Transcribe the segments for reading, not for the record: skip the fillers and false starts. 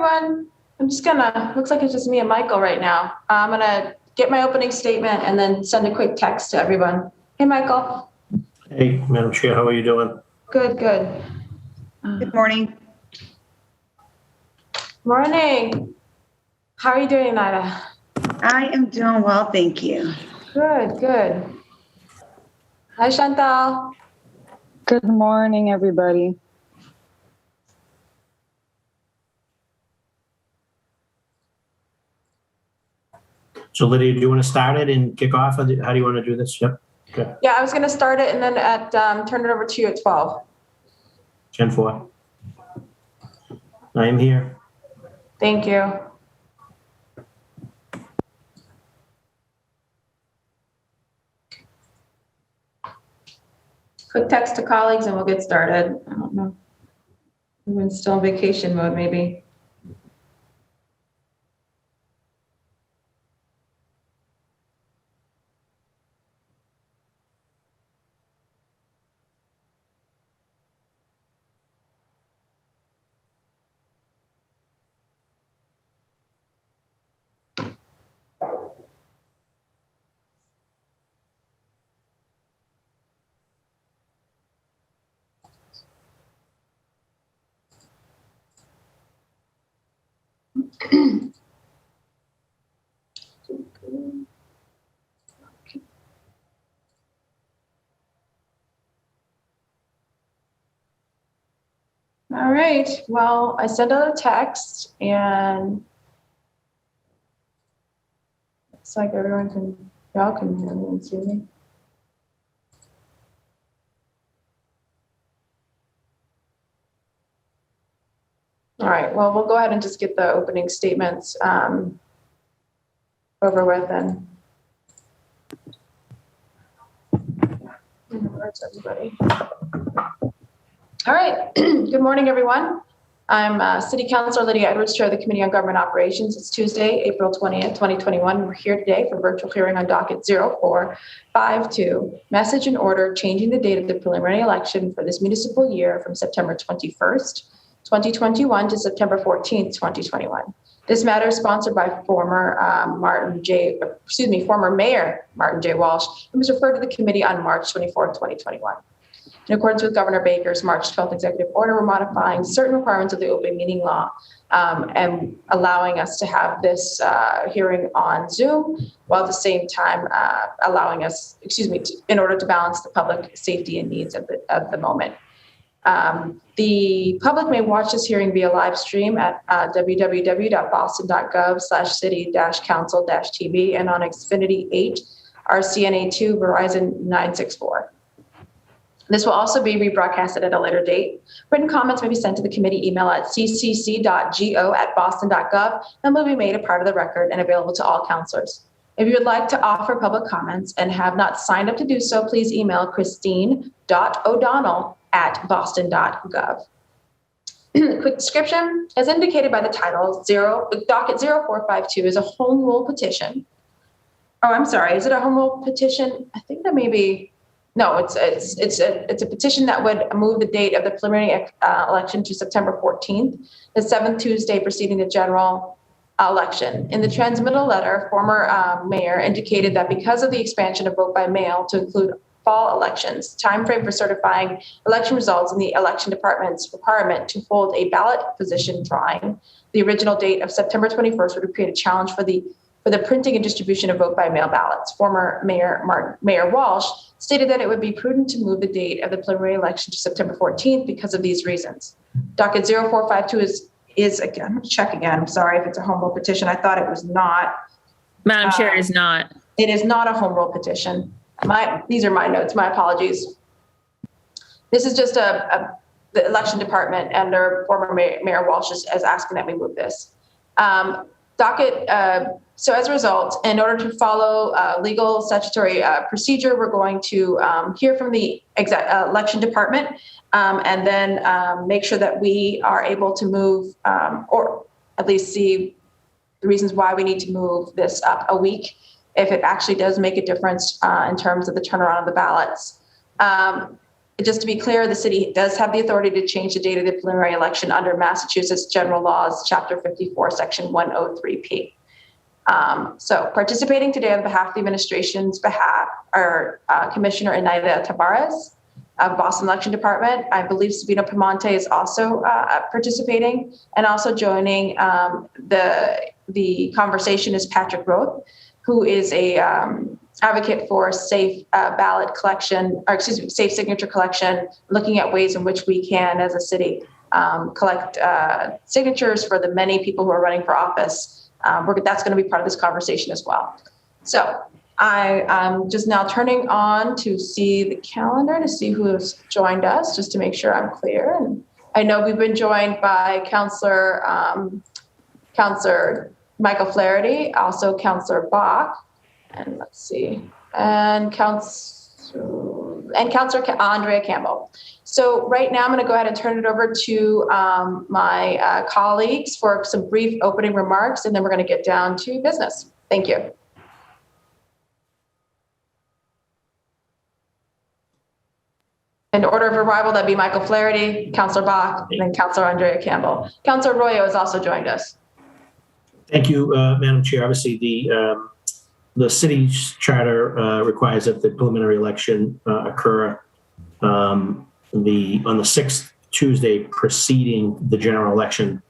everyone. Looks like it's just me and Michael right now. I'm gonna get my opening statement and then send a quick text to everyone. Hey, Michael. Hey, Madam Chair, how are you doing? Good. Good morning. Morning. How are you doing, Nida? I am doing well, thank you. Good. Hi, Chantal. Good morning, everybody. So Lydia, do you want to start it and kick off? How do you want to do this? Yep. Okay. Yeah, I was gonna start it and then turn it over to you at 12. 10-4. I am here. Thank you. Quick text to colleagues and we'll get started. I don't know. Everyone's still in vacation mode, maybe. All right, well, I sent out a text and it's like y'all can hear me and see me. All right, well, we'll go ahead and just get the opening statements over with and where's everybody? All right, good morning, everyone. I'm City Councilor Lydia Edwards, Chair of the Committee on Government Operations. It's Tuesday, April 20th, 2021. We're here today for virtual hearing on docket 0452, message and order changing the date of the preliminary election for this municipal year from September 21st, 2021 to September 14th, 2021. This matter is sponsored by former Mayor Martin J. Walsh and was referred to the committee on March 24th, 2021. In accordance with Governor Baker's March 12th executive order, we're modifying certain requirements of the open meeting law and allowing us to have this hearing on Zoom, while at the same time allowing us, in order to balance the public safety and needs of the moment. The public may watch this hearing via live stream at www.boston.gov/city-council-tv and on Xfinity 8, RCNA2, Verizon 964. This will also be rebroadcasted at a later date. Written comments may be sent to the committee email at ccc.go@boston.gov and will be made a part of the record and available to all councilors. If you would like to offer public comments and have not signed up to do so, please email christine.o'donnell@boston.gov. Quick description, as indicated by the title, docket 0452 is a home rule petition. Oh, I'm sorry, is it a home rule petition? I think that may be. No, it's a petition that would move the date of the preliminary election to September 14th, the seventh Tuesday preceding the general election. In the transmittal letter, former mayor indicated that because of the expansion of vote by mail to include fall elections, timeframe for certifying election results, and the election department's requirement to hold a ballot position drawing, the original date of September 21st would create a challenge for the printing and distribution of vote by mail ballots. Former Mayor Walsh stated that it would be prudent to move the date of the preliminary election to September 14th because of these reasons. Docket 0452 is again, I'm check again. I'm sorry if it's a home rule petition. I thought it was not. Madam Chair, it is not. It is not a home rule petition. These are my notes. My apologies. This is just the election department and their former Mayor Walsh is asking that we move this. So as a result, in order to follow legal statutory procedure, we're going to hear from the election department and then make sure that we are able to move or at least see the reasons why we need to move this up a week if it actually does make a difference in terms of the turnaround of the ballots. just to be clear, the city does have the authority to change the date of the preliminary election under Massachusetts General Laws, Chapter 54, Section 103P. So participating today on behalf of the administration's behalf are Commissioner Inaida Tabares of Boston Election Department. I believe Sabina Pamonte is also participating, and also joining the conversation is Patrick Roth, who is a advocate for safe ballot collection, or excuse me, safe signature collection, looking at ways in which we can, as a city, collect signatures for the many people who are running for office. That's going to be part of this conversation as well. So I'm just now turning on to see the calendar to see who has joined us, just to make sure I'm clear. And I know we've been joined by Councillor Michael Flaherty, also Councillor Bach, and let's see, and Councillor Andrea Campbell. So right now I'm going to go ahead and turn it over to my colleagues for some brief opening remarks, and then we're going to get down to business. Thank you. In order of arrival, that'd be Michael Flaherty, Councillor Bach, and then Councillor Andrea Campbell. Councillor Arroyo has also joined us. Thank you, Madam Chair. Obviously, the city's charter requires that the preliminary election occur on the sixth Tuesday preceding the general election.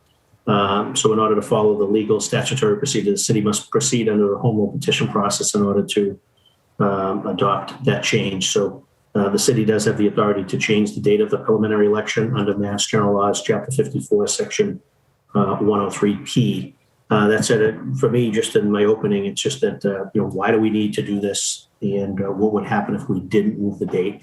So in order to follow the legal statutory procedure, the city must proceed under a home rule petition process in order to adopt that change. So the city does have the authority to change the date of the preliminary election under Mass General Laws, Chapter 54, Section 103P. That said, for me, just in my opening, it's just that, why do we need to do this? And what would happen if we didn't move the date?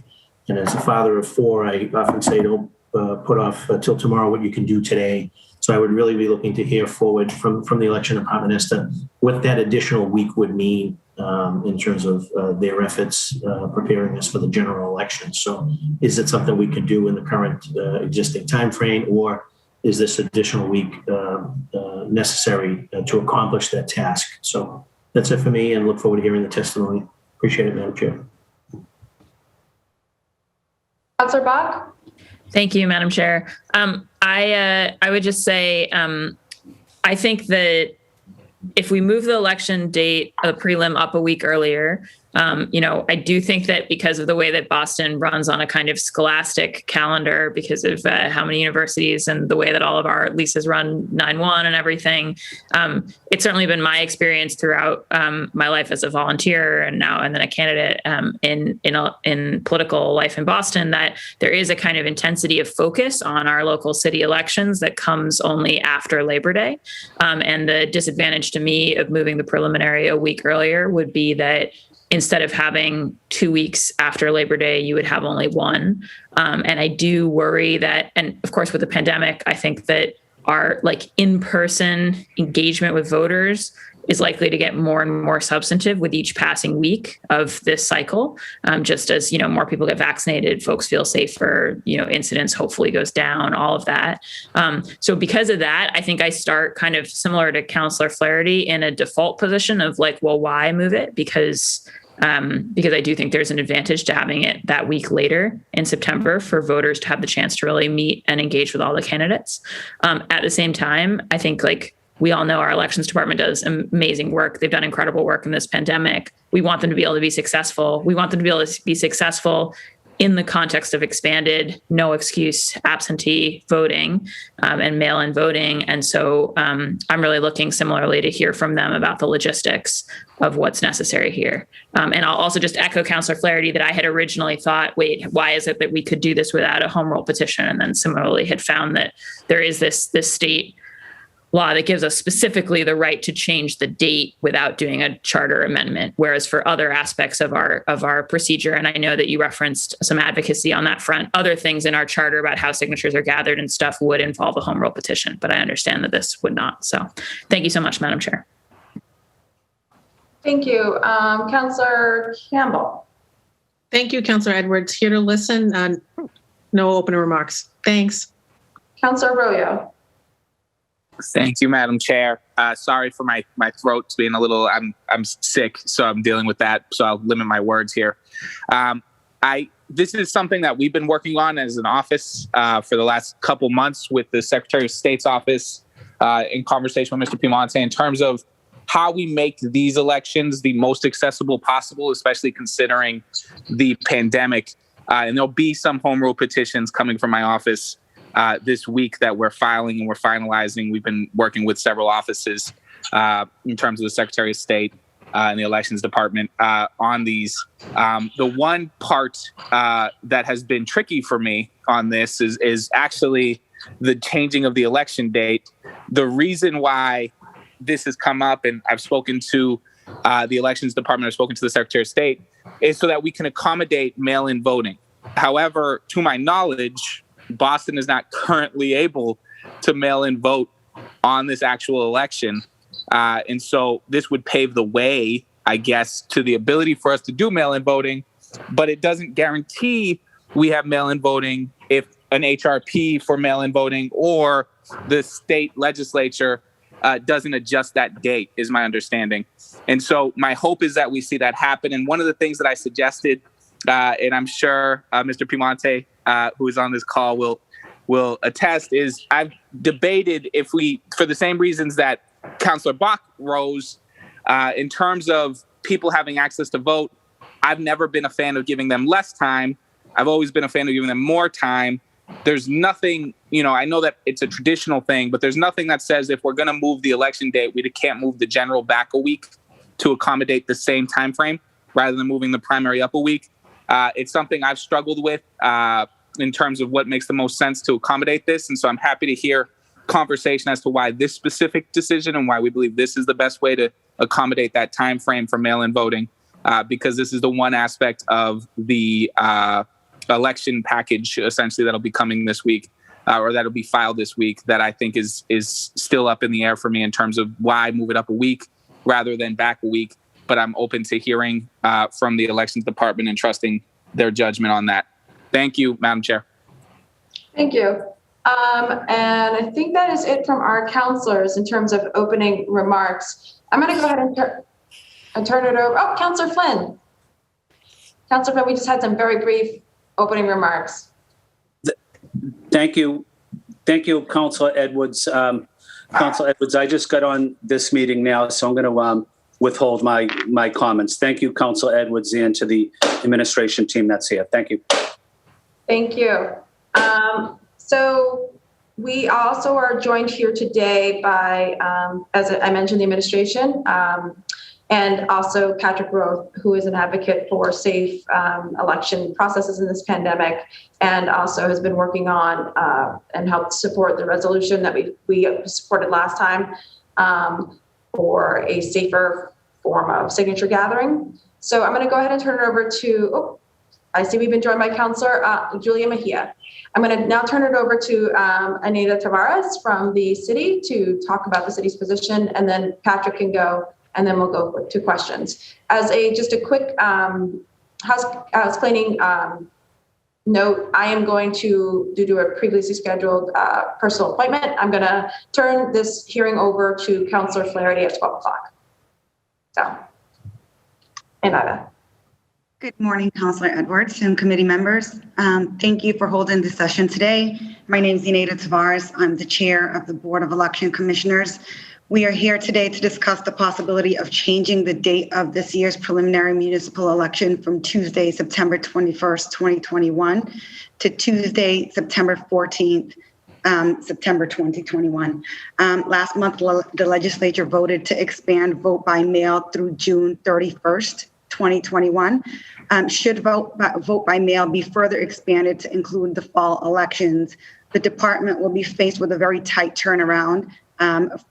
And as a father of four, I often say, don't put off till tomorrow what you can do today. So I would really be looking to hear forward from the election department as to what that additional week would mean in terms of their efforts preparing us for the general election. So is it something we could do in the current existing timeframe, or is this additional week necessary to accomplish that task? So that's it for me, and look forward to hearing the testimony. Appreciate it, Madam Chair. Councillor Bach? Thank you, Madam Chair. I would just say, I think that if we move the election date of the prelim up a week earlier, I do think that because of the way that Boston runs on a kind of scholastic calendar, because of how many universities and the way that all of our leases run 9/1 and everything, it's certainly been my experience throughout my life as a volunteer and then a candidate in political life in Boston, that there is a kind of intensity of focus on our local city elections that comes only after Labor Day. And the disadvantage to me of moving the preliminary a week earlier would be that instead of having 2 weeks after Labor Day, you would have only one. And I do worry that, and of course with the pandemic, I think that our in-person engagement with voters is likely to get more and more substantive with each passing week of this cycle. Just as, more people get vaccinated, folks feel safer, incidence hopefully goes down, all of that. So because of that, I think I start kind of similar to Councillor Flaherty in a default position of why move it? Because I do think there's an advantage to having it that week later in September for voters to have the chance to really meet and engage with all the candidates. At the same time, I think we all know our elections department does amazing work. They've done incredible work in this pandemic. We want them to be able to be successful. We want them to be able to be successful in the context of expanded, no excuse absentee voting and mail-in voting. And so I'm really looking similarly to hear from them about the logistics of what's necessary here. And I'll also just echo Councillor Flaherty that I had originally thought, wait, why is it that we could do this without a home rule petition? And then similarly had found that there is this state law that gives us specifically the right to change the date without doing a charter amendment. Whereas for other aspects of our procedure, and I know that you referenced some advocacy on that front, other things in our charter about how signatures are gathered and stuff would involve a home rule petition, but I understand that this would not. So thank you so much, Madam Chair. Thank you. Councillor Campbell. Thank you, Councillor Edwards. Here to listen. No open remarks. Thanks. Councillor Arroyo. Thank you, Madam Chair. Sorry for my throat being a little, I'm sick, so I'm dealing with that. So I'll limit my words here. I this is something that we've been working on as an office for the last couple months with the Secretary of State's office in conversation with Mr. Piemonte in terms of how we make these elections the most accessible possible, especially considering the pandemic. And there'll be some home rule petitions coming from my office this week that we're filing and we're finalizing. We've been working with several offices in terms of the Secretary of State and the Elections Department on these. The one part that has been tricky for me on this is actually the changing of the election date. The reason why this has come up, and I've spoken to the Elections Department, I've spoken to the Secretary of State, is so that we can accommodate mail-in voting. However, to my knowledge, Boston is not currently able to mail-in vote on this actual election. And so this would pave the way, I guess, to the ability for us to do mail-in voting, but it doesn't guarantee we have mail-in voting if an HRP for mail-in voting or the state legislature doesn't adjust that date, is my understanding. And so my hope is that we see that happen. And one of the things that I suggested, and I'm sure Mr. Piemonte, who is on this call, will attest, is I've debated if we, for the same reasons that Councillor Bach rose, in terms of people having access to vote, I've never been a fan of giving them less time. I've always been a fan of giving them more time. There's nothing, I know that it's a traditional thing, but there's nothing that says if we're going to move the election date, we can't move the general back a week to accommodate the same time frame rather than moving the primary up a week. It's something I've struggled with in terms of what makes the most sense to accommodate this. And so I'm happy to hear conversation as to why this specific decision and why we believe this is the best way to accommodate that time frame for mail-in voting, because this is the one aspect of the election package essentially that'll be coming this week, or that'll be filed this week, that I think is still up in the air for me in terms of why move it up a week rather than back a week. But I'm open to hearing from the Elections Department and trusting their judgment on that. Thank you, Madam Chair. Thank you. And I think that is it from our counselors in terms of opening remarks. I'm going to go ahead and turn it over. Oh, Councillor Flynn. Councillor Flynn, we just had some very brief opening remarks. Thank you. Thank you, Councillor Edwards. Councillor Edwards, I just got on this meeting now, so I'm going to withhold my comments. Thank you, Councillor Edwards, and to the administration team that's here. Thank you. Thank you. So we also are joined here today by, as I mentioned, the administration, and also Patrick Roth, who is an advocate for safe election processes in this pandemic, and also has been working on and helped support the resolution that we supported last time for a safer form of signature gathering. So I'm going to go ahead and turn it over to, I see we've been joined by Councillor Julia Mejia. I'm going to now turn it over to Anita Tavares from the city to talk about the city's position, and then Patrick can go, and then we'll go to questions. As just a quick house cleaning note, I am going to, due to a previously scheduled personal appointment, I'm going to turn this hearing over to Councillor Flaherty at 12 o'clock. So, Anita. Good morning, Councillor Edwards and committee members. Thank you for holding this session today. My name is Anita Tavares. I'm the chair of the Board of Election Commissioners. We are here today to discuss the possibility of changing the date of this year's preliminary municipal election from Tuesday, September 21st, 2021 to Tuesday, September 14th, September 2021. Last month, the legislature voted to expand vote by mail through June 31st, 2021. Should vote by mail be further expanded to include the fall elections, the department will be faced with a very tight turnaround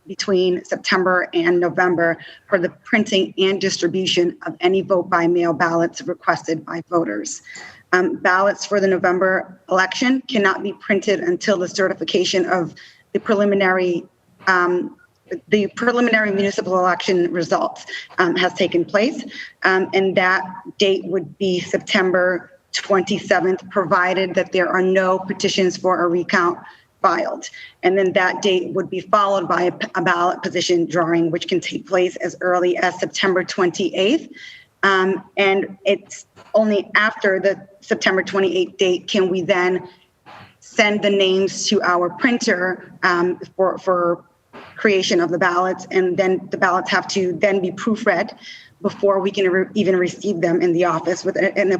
between September and November for the printing and distribution of any vote by mail ballots requested by voters. Ballots for the November election cannot be printed until the certification of the preliminary municipal election results has taken place, and that date would be September 27th, provided that there are no petitions for a recount filed. And then that date would be followed by a ballot position drawing, which can take place as early as September 28th. And it's only after the September 28th date can we then send the names to our printer for creation of the ballots, and then the ballots have to then be proofread before we can even receive them in the office, with an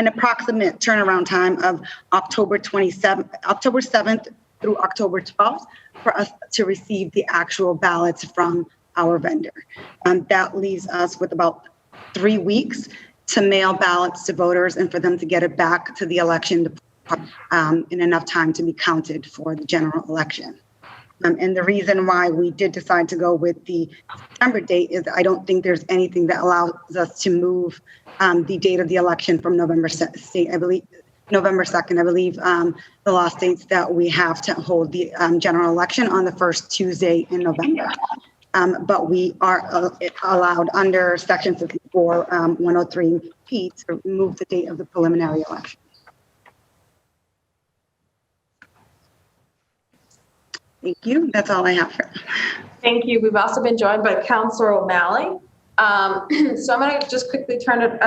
approximate turnaround time of October 7th through October 12th for us to receive the actual ballots from our vendor. That leaves us with about 3 weeks to mail ballots to voters and for them to get it back to the election department in enough time to be counted for the general election. And the reason why we did decide to go with the September date is I don't think there's anything that allows us to move the date of the election from November 2nd. I believe the law states that we have to hold the general election on the first Tuesday in November. But we are allowed under Section 54, 103P to move the date of the preliminary election. Thank you. That's all I have for. Thank you. We've also been joined by Councillor O'Malley. So I'm going to just quickly turn it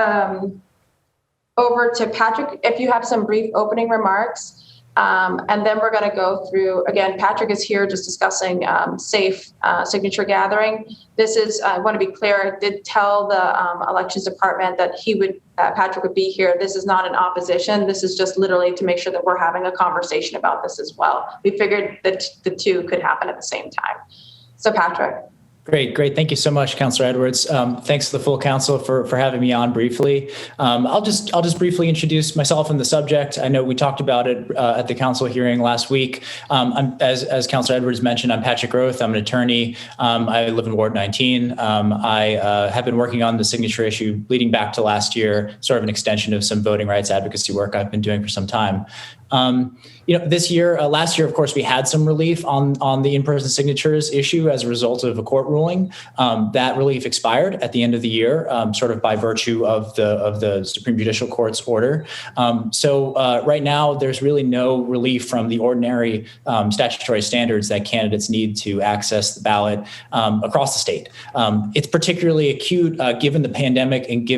over to Patrick, if you have some brief opening remarks. And then we're going to go through, again, Patrick is here just discussing safe signature gathering. This is, I want to be clear, I did tell the elections department that Patrick would be here. This is not an opposition. This is just literally to make sure that we're having a conversation about this as well. We figured that the two could happen at the same time. So Patrick. Great. Thank you so much, Councillor Edwards. Thanks to the full council for having me on briefly. I'll just briefly introduce myself and the subject. I know we talked about it at the council hearing last week. As Councillor Edwards mentioned, I'm Patrick Roth. I'm an attorney. I live in Ward 19. I have been working on the signature issue leading back to last year, sort of an extension of some voting rights advocacy work I've been doing for some time. Last year, of course, we had some relief on the in-person signatures issue as a result of a court ruling. That relief expired at the end of the year, sort of by virtue of the Supreme Judicial Court's order. So right now, there's really no relief from the ordinary statutory standards that candidates need to access the ballot across the state. It's particularly acute given the pandemic and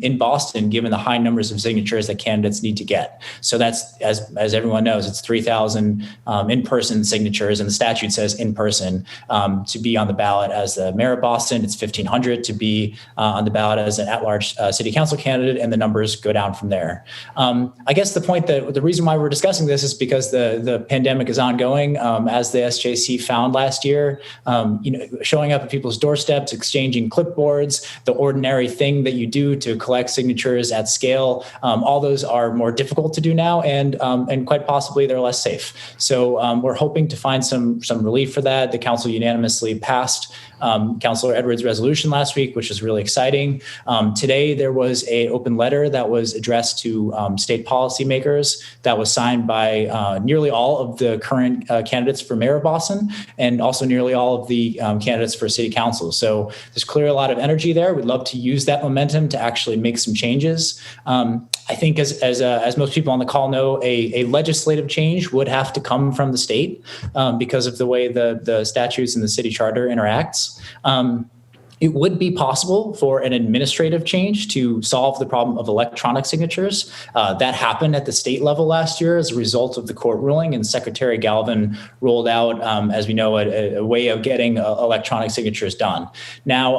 in Boston, given the high numbers of signatures that candidates need to get. So that's, as everyone knows, it's 3,000 in-person signatures, and the statute says in person to be on the ballot as the mayor of Boston. It's 1,500 to be on the ballot as an at-large city council candidate, and the numbers go down from there. I guess the reason why we're discussing this is because the pandemic is ongoing. As the SJC found last year, showing up at people's doorsteps, exchanging clipboards, the ordinary thing that you do to collect signatures at scale, all those are more difficult to do now, and quite possibly they're less safe. So we're hoping to find some relief for that. The council unanimously passed Councillor Edwards' resolution last week, which is really exciting. Today, there was an open letter that was addressed to state policymakers that was signed by nearly all of the current candidates for mayor of Boston, and also nearly all of the candidates for city council. So there's clearly a lot of energy there. We'd love to use that momentum to actually make some changes. I think as most people on the call know, a legislative change would have to come from the state because of the way the statutes and the city charter interacts. It would be possible for an administrative change to solve the problem of electronic signatures. That happened at the state level last year as a result of the court ruling, and Secretary Galvin rolled out, as we know, a way of getting electronic signatures done. Now,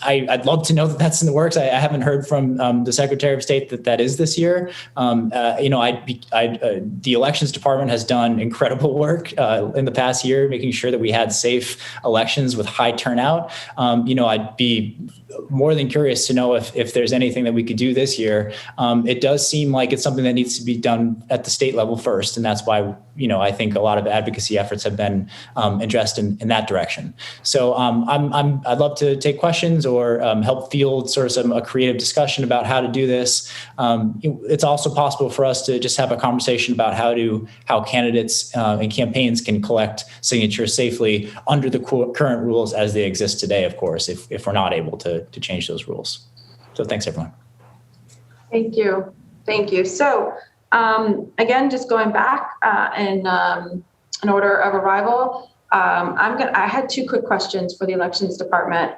I'd love to know that that's in the works. I haven't heard from the Secretary of State that is this year. The elections department has done incredible work in the past year, making sure that we had safe elections with high turnout. I'd be more than curious to know if there's anything that we could do this year. It does seem like it's something that needs to be done at the state level first. And that's why, I think a lot of advocacy efforts have been addressed in that direction. So I'd love to take questions or help field sort of a creative discussion about how to do this. It's also possible for us to just have a conversation about how candidates and campaigns can collect signatures safely under the current rules as they exist today, of course, if we're not able to change those rules. So thanks, everyone. Thank you. So again, just going back in order of arrival, I had two quick questions for the elections department.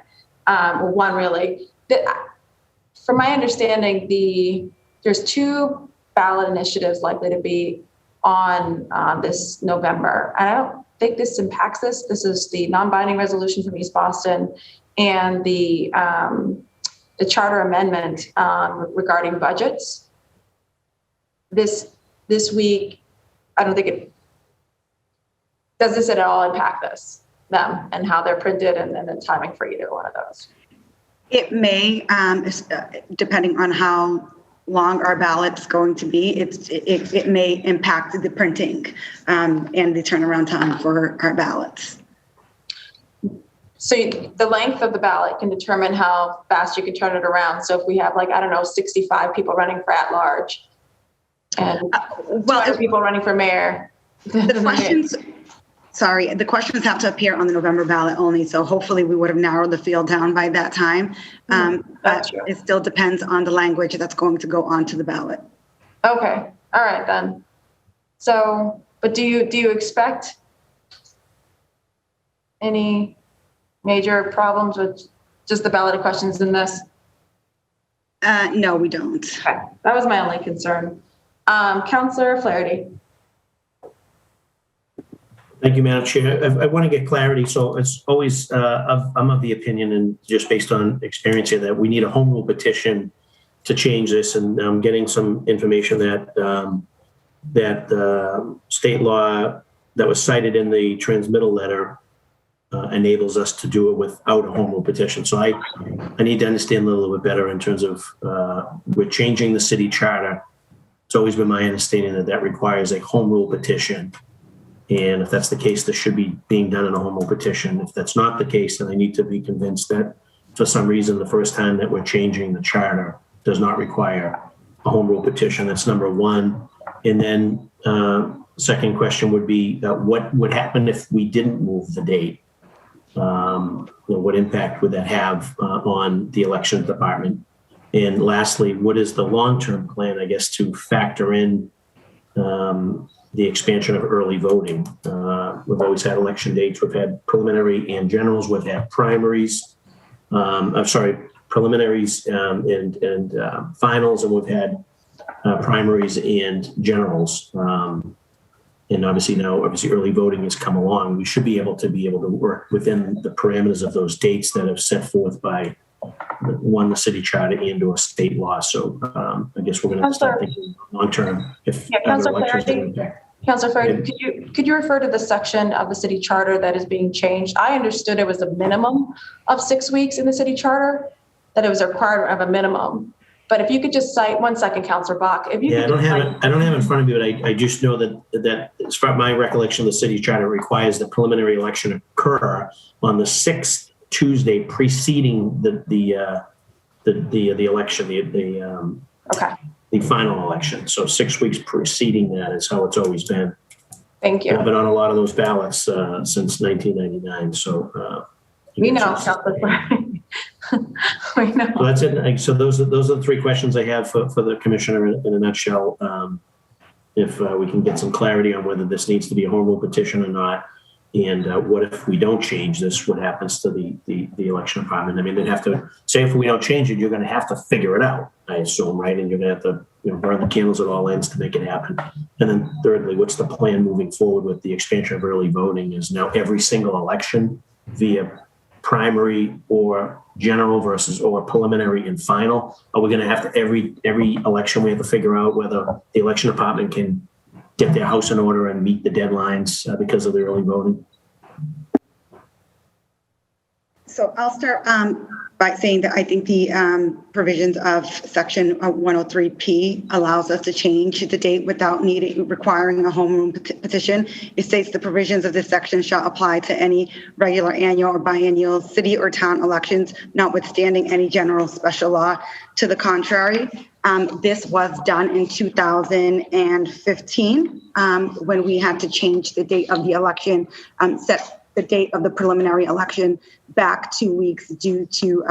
One really, from my understanding, there's 2 ballot initiatives likely to be on this November. And I don't think this impacts this. This is the non-binding resolution from East Boston and the charter amendment regarding budgets. This week, I don't think does this at all impact them and how they're printed and the timing for either one of those? It may, depending on how long our ballot's going to be, it may impact the printing and the turnaround time for our ballots. So the length of the ballot can determine how fast you can turn it around. So if we have 65 people running for at-large and 200 people running for mayor. The questions have to appear on the November ballot only. So hopefully we would have narrowed the field down by that time. But it still depends on the language that's going to go onto the ballot. Okay. All right then. So, but do you expect any major problems with just the ballot questions in this? No, we don't. Okay. That was my only concern. Councillor Flaherty. Thank you, Madam Chair. I want to get clarity. So it's always, I'm of the opinion, and just based on experience here, that we need a home rule petition to change this. And I'm getting some information that state law that was cited in the transmittal letter enables us to do it without a home rule petition. So I need to understand a little bit better in terms of we're changing the city charter. It's always been my understanding that requires a home rule petition. And if that's the case, this should be being done in a home rule petition. If that's not the case, then I need to be convinced that for some reason, the first time that we're changing the charter does not require a home rule petition. That's number one. And then second question would be what would happen if we didn't move the date? What impact would that have on the elections department? And lastly, what is the long-term plan, I guess, to factor in the expansion of early voting? We've always had election dates. We've had preliminary and generals. We've had primaries. Preliminaries and finals, and we've had primaries and generals. And obviously early voting has come along. We should be able to work within the parameters of those dates that are set forth by the city charter and or state law. So I guess we're going to start thinking long term. Councillor Flaherty, could you refer to the section of the city charter that is being changed? I understood it was a minimum of 6 weeks in the city charter, that it was a requirement of a minimum. But if you could just cite 1 second, Councillor Bach. If you I don't have it in front of me, but I just know that as far as my recollection, the city charter requires the preliminary election occur on the 6th Tuesday preceding the election, the final election. So 6 weeks preceding that is how it's always been. Thank you. I've been on a lot of those ballots since 1999. So we know, Councillor Flaherty. We know. So that's it. So those are the 3 questions I have for the commissioner in a nutshell. If we can get some clarity on whether this needs to be a home rule petition or not, and what if we don't change this? What happens to the election department? I mean, they'd have to say if we don't change it, you're going to have to figure it out, I assume, right? And you're going to have to burn the candles at all ends to make it happen. And then thirdly, what's the plan moving forward with the expansion of early voting? Is now every single election via primary or general or preliminary and final? Are we going to have to every election we have to figure out whether the election department can get their house in order and meet the deadlines because of the early voting? So I'll start by saying that I think the provisions of section 103P allows us to change the date without requiring a home rule petition. It states the provisions of this section shall apply to any regular annual or biennial city or town elections, notwithstanding any general special law to the contrary. This was done in 2015 when we had to change the date of the election, set the date of the preliminary election back 2 weeks due to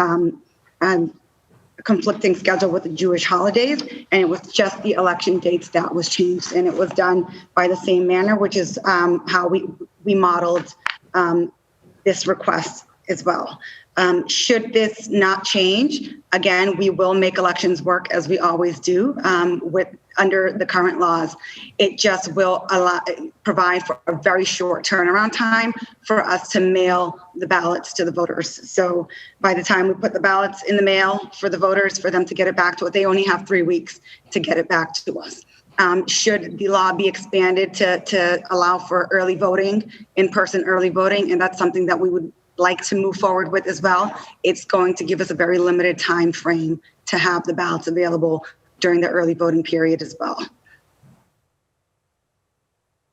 conflicting schedule with the Jewish holidays. And it was just the election dates that was changed. And it was done by the same manner, which is how we modeled this request as well. Should this not change, again, we will make elections work as we always do under the current laws. It just will provide for a very short turnaround time for us to mail the ballots to the voters. So by the time we put the ballots in the mail for the voters, for them to get it back to us, they only have 3 weeks to get it back to us. Should the law be expanded to allow for early voting, in-person early voting, and that's something that we would like to move forward with as well, it's going to give us a very limited time frame to have the ballots available during the early voting period as well. Does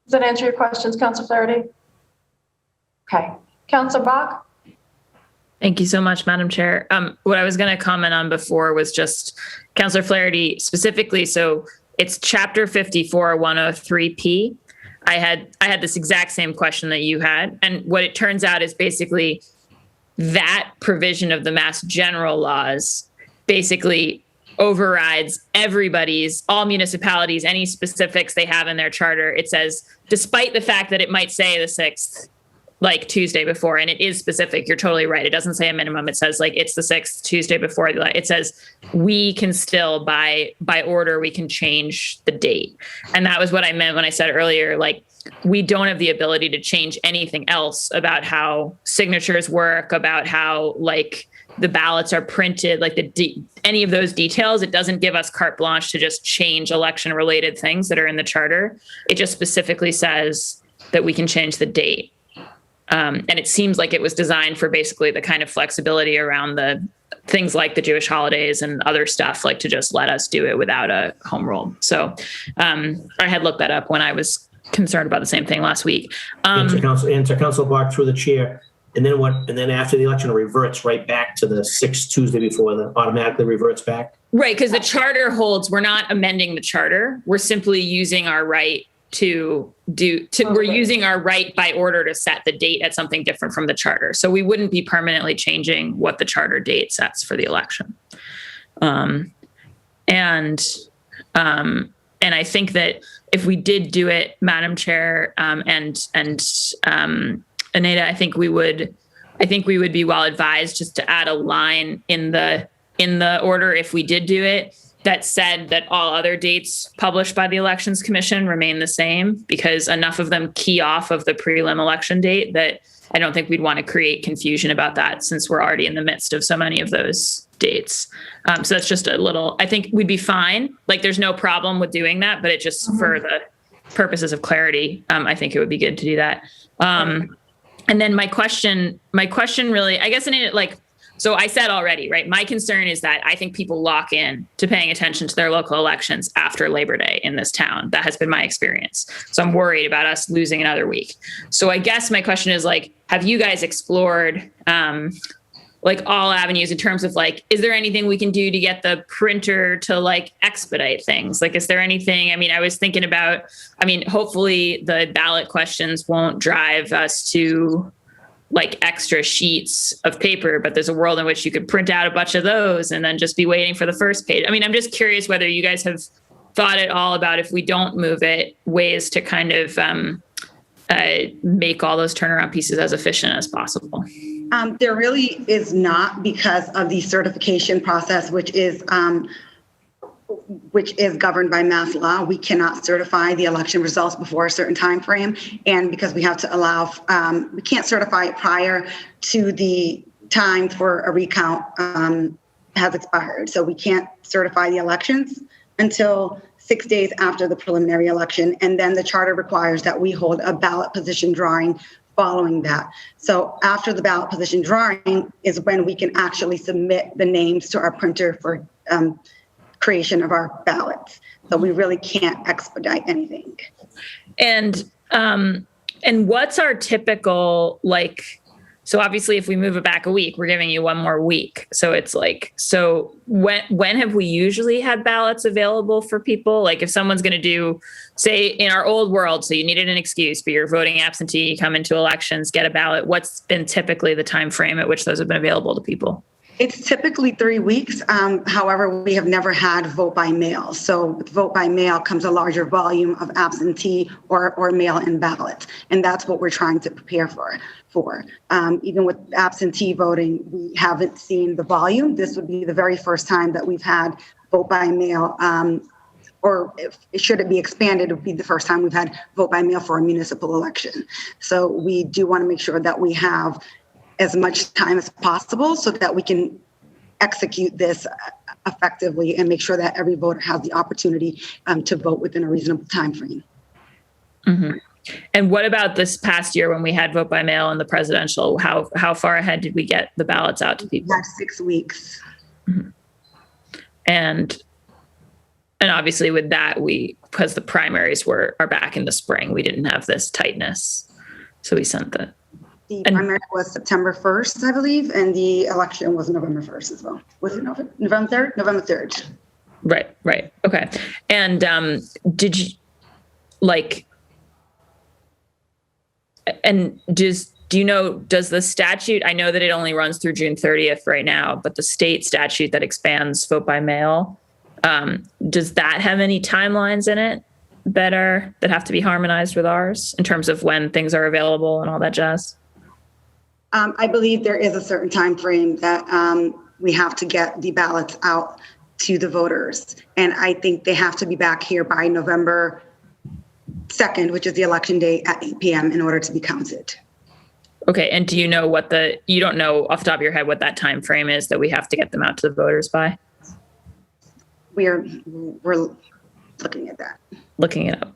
that answer your questions, Councilor Flaherty? Okay. Councilor Bach? Thank you so much, Madam Chair. What I was going to comment on before was just Councilor Flaherty specifically. So it's Chapter 54, 103P. I had this exact same question that you had. And what it turns out is basically that provision of the Mass General laws basically overrides all municipalities, any specifics they have in their charter. It says, despite the fact that it might say the 6th, like Tuesday before, and it is specific. You're totally right. It doesn't say a minimum. It says like it's the 6th Tuesday before. It says we can still by order we can change the date, and that was what I meant when I said earlier. Like we don't have the ability to change anything else about how signatures work, about how like the ballots are printed, like any of those details. It doesn't give us carte blanche to just change election related things that are in the charter. It just specifically says that we can change the date. And it seems like it was designed for basically the kind of flexibility around the things like the Jewish holidays and other stuff, like to just let us do it without a home rule. So I had looked that up when I was concerned about the same thing last week. Answer Council Bach through the chair. And then what? And then after the election, it reverts right back to the 6th Tuesday before. That automatically reverts back. Right, because the charter holds. We're not amending the charter. We're simply using our right we're using our right by order to set the date at something different from the charter. So we wouldn't be permanently changing what the charter date sets for the election. And I think that if we did do it, Madam Chair, and Anita, I think we would be well advised just to add a line in the order if we did do it that said that all other dates published by the Elections Commission remain the same, because enough of them key off of the prelim election date that I don't think we'd want to create confusion about that, since we're already in the midst of so many of those dates. So that's just a little, I think we'd be fine. Like there's no problem with doing that, but it just for the purposes of clarity, I think it would be good to do that. And then my question really, I guess, so I said already, right? My concern is that I think people lock in to paying attention to their local elections after Labor Day in this town. That has been my experience. So I'm worried about us losing another week. So I guess my question is like, have you guys explored like all avenues in terms of like, is there anything we can do to get the printer to like expedite things? Like, is there anything, I was thinking about, hopefully the ballot questions won't drive us to like extra sheets of paper, but there's a world in which you could print out a bunch of those and then just be waiting for the first page. I'm just curious whether you guys have thought at all about, if we don't move it, ways to kind of make all those turnaround pieces as efficient as possible. There really is not, because of the certification process, which is governed by mass law. We cannot certify the election results before a certain time frame, and because we have to allow, we can't certify it prior to the time for a recount has expired. So we can't certify the elections until 6 days after the preliminary election, and then the charter requires that we hold a ballot position drawing following that. So after the ballot position drawing is when we can actually submit the names to our printer for creation of our ballots. So we really can't expedite anything. And what's our typical, like, so obviously if we move it back a week, we're giving you one more week. So it's like, so when have we usually had ballots available for people? Like if someone's going to do, say in our old world, so you needed an excuse, but you're voting absentee, you come into elections, get a ballot. What's been typically the time frame at which those have been available to people? It's typically 3 weeks. However, we have never had vote by mail. So with vote by mail comes a larger volume of absentee or mail-in ballots. And that's what we're trying to prepare for. Even with absentee voting, we haven't seen the volume. This would be the very first time that we've had vote by mail, or should it be expanded, it would be the first time we've had vote by mail for a municipal election. So we do want to make sure that we have as much time as possible so that we can execute this effectively and make sure that every voter has the opportunity to vote within a reasonable time frame. Mm-hmm. And what about this past year when we had vote by mail in the presidential? How far ahead did we get the ballots out to people? We had 6 weeks. Mm-hmm. And obviously with that, because the primaries are back in the spring, we didn't have this tightness. So we sent the primary was September 1st, I believe, and the election was November 1st as well. Was it November 3rd? November 3rd. Right. Okay. And did you do you know, does the statute, I know that it only runs through June 30th right now, but the state statute that expands vote by mail, does that have any timelines in it that have to be harmonized with ours in terms of when things are available and all that jazz? I believe there is a certain time frame that we have to get the ballots out to the voters. And I think they have to be back here by November 2nd, which is the election day at 8 p.m. in order to be counted. Okay. And do you know you don't know off the top of your head what that time frame is that we have to get them out to the voters by? We're looking at that. Looking it up.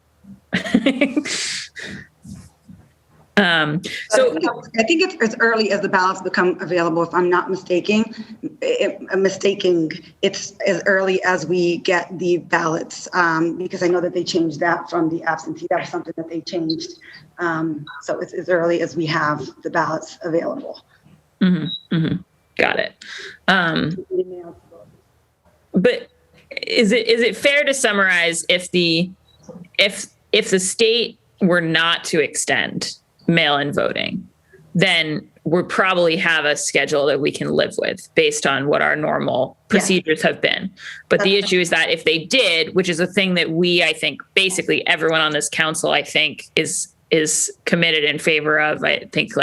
So I think it's as early as the ballots become available. If I'm not mistaking, it's as early as we get the ballots, because I know that they changed that from the absentee. That was something that they changed. So it's as early as we have the ballots available. Mm-hmm, mm-hmm. Got it. But is it fair to summarize if the state were not to extend mail-in voting, then we'll probably have a schedule that we can live with based on what our normal procedures have been. But the issue is that if they did, which is a thing that I think basically everyone on this council, I think is committed in favor of. I think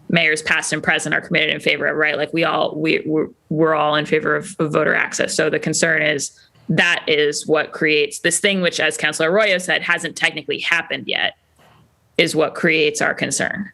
mayors past and present are committed in favor of, right? Like we're all in favor of voter access. So the concern is that is what creates this thing, which, as Councilor Arroyo said, hasn't technically happened yet, is what creates our concern.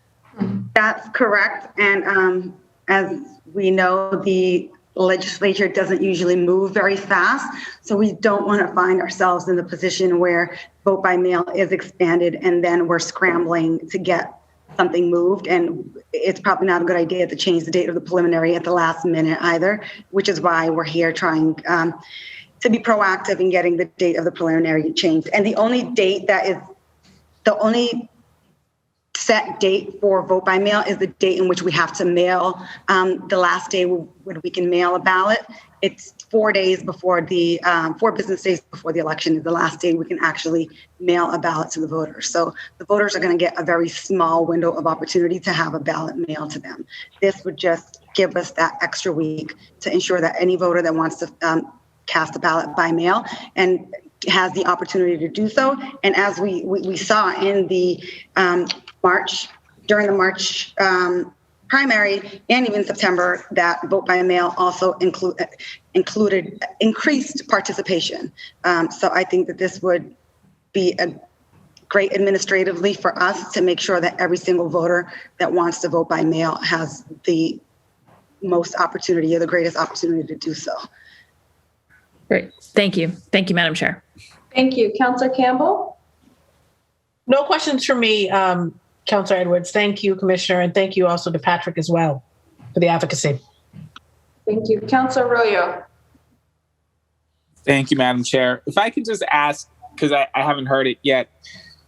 That's correct. And as we know, the legislature doesn't usually move very fast. So we don't want to find ourselves in the position where vote by mail is expanded and then we're scrambling to get something moved. And it's probably not a good idea to change the date of the preliminary at the last minute either, which is why we're here trying to be proactive in getting the date of the preliminary changed. And the only set date for vote by mail is the date in which we have to mail. The last day when we can mail a ballot, it's 4 days before 4 business days before the election is the last day we can actually mail a ballot to the voters. So the voters are going to get a very small window of opportunity to have a ballot mailed to them. This would just give us that extra week to ensure that any voter that wants to cast a ballot by mail and has the opportunity to do so. And as we saw in the during the March primary and even September, that vote by mail also included increased participation. So I think that this would be a great administratively for us to make sure that every single voter that wants to vote by mail has the most opportunity or the greatest opportunity to do so. Great. Thank you. Thank you, Madam Chair. Thank you. Councilor Campbell? No questions from me, Councilor Edwards. Thank you, Commissioner, and thank you also to Patrick as well for the advocacy. Thank you. Councilor Arroyo? Thank you, Madam Chair. If I could just ask, because I haven't heard it yet,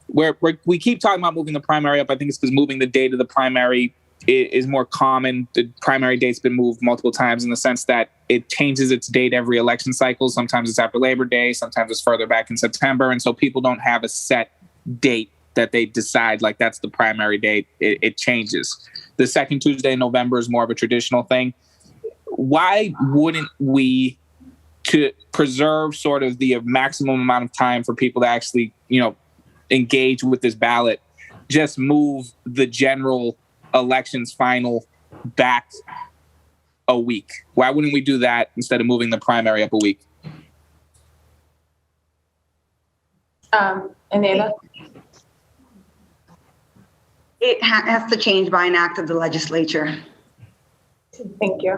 we keep talking about moving the primary up. I think it's because moving the date of the primary is more common. The primary date's been moved multiple times in the sense that it changes its date every election cycle. Sometimes it's after Labor Day, sometimes it's further back in September. And so people don't have a set date that they decide, like that's the primary date. It changes. The second Tuesday in November is more of a traditional thing. why wouldn't we, to preserve sort of the maximum amount of time for people to actually, engage with this ballot, just move the general elections final back a week? Why wouldn't we do that instead of moving the primary up a week? Anita? It has to change by an act of the legislature. Thank you.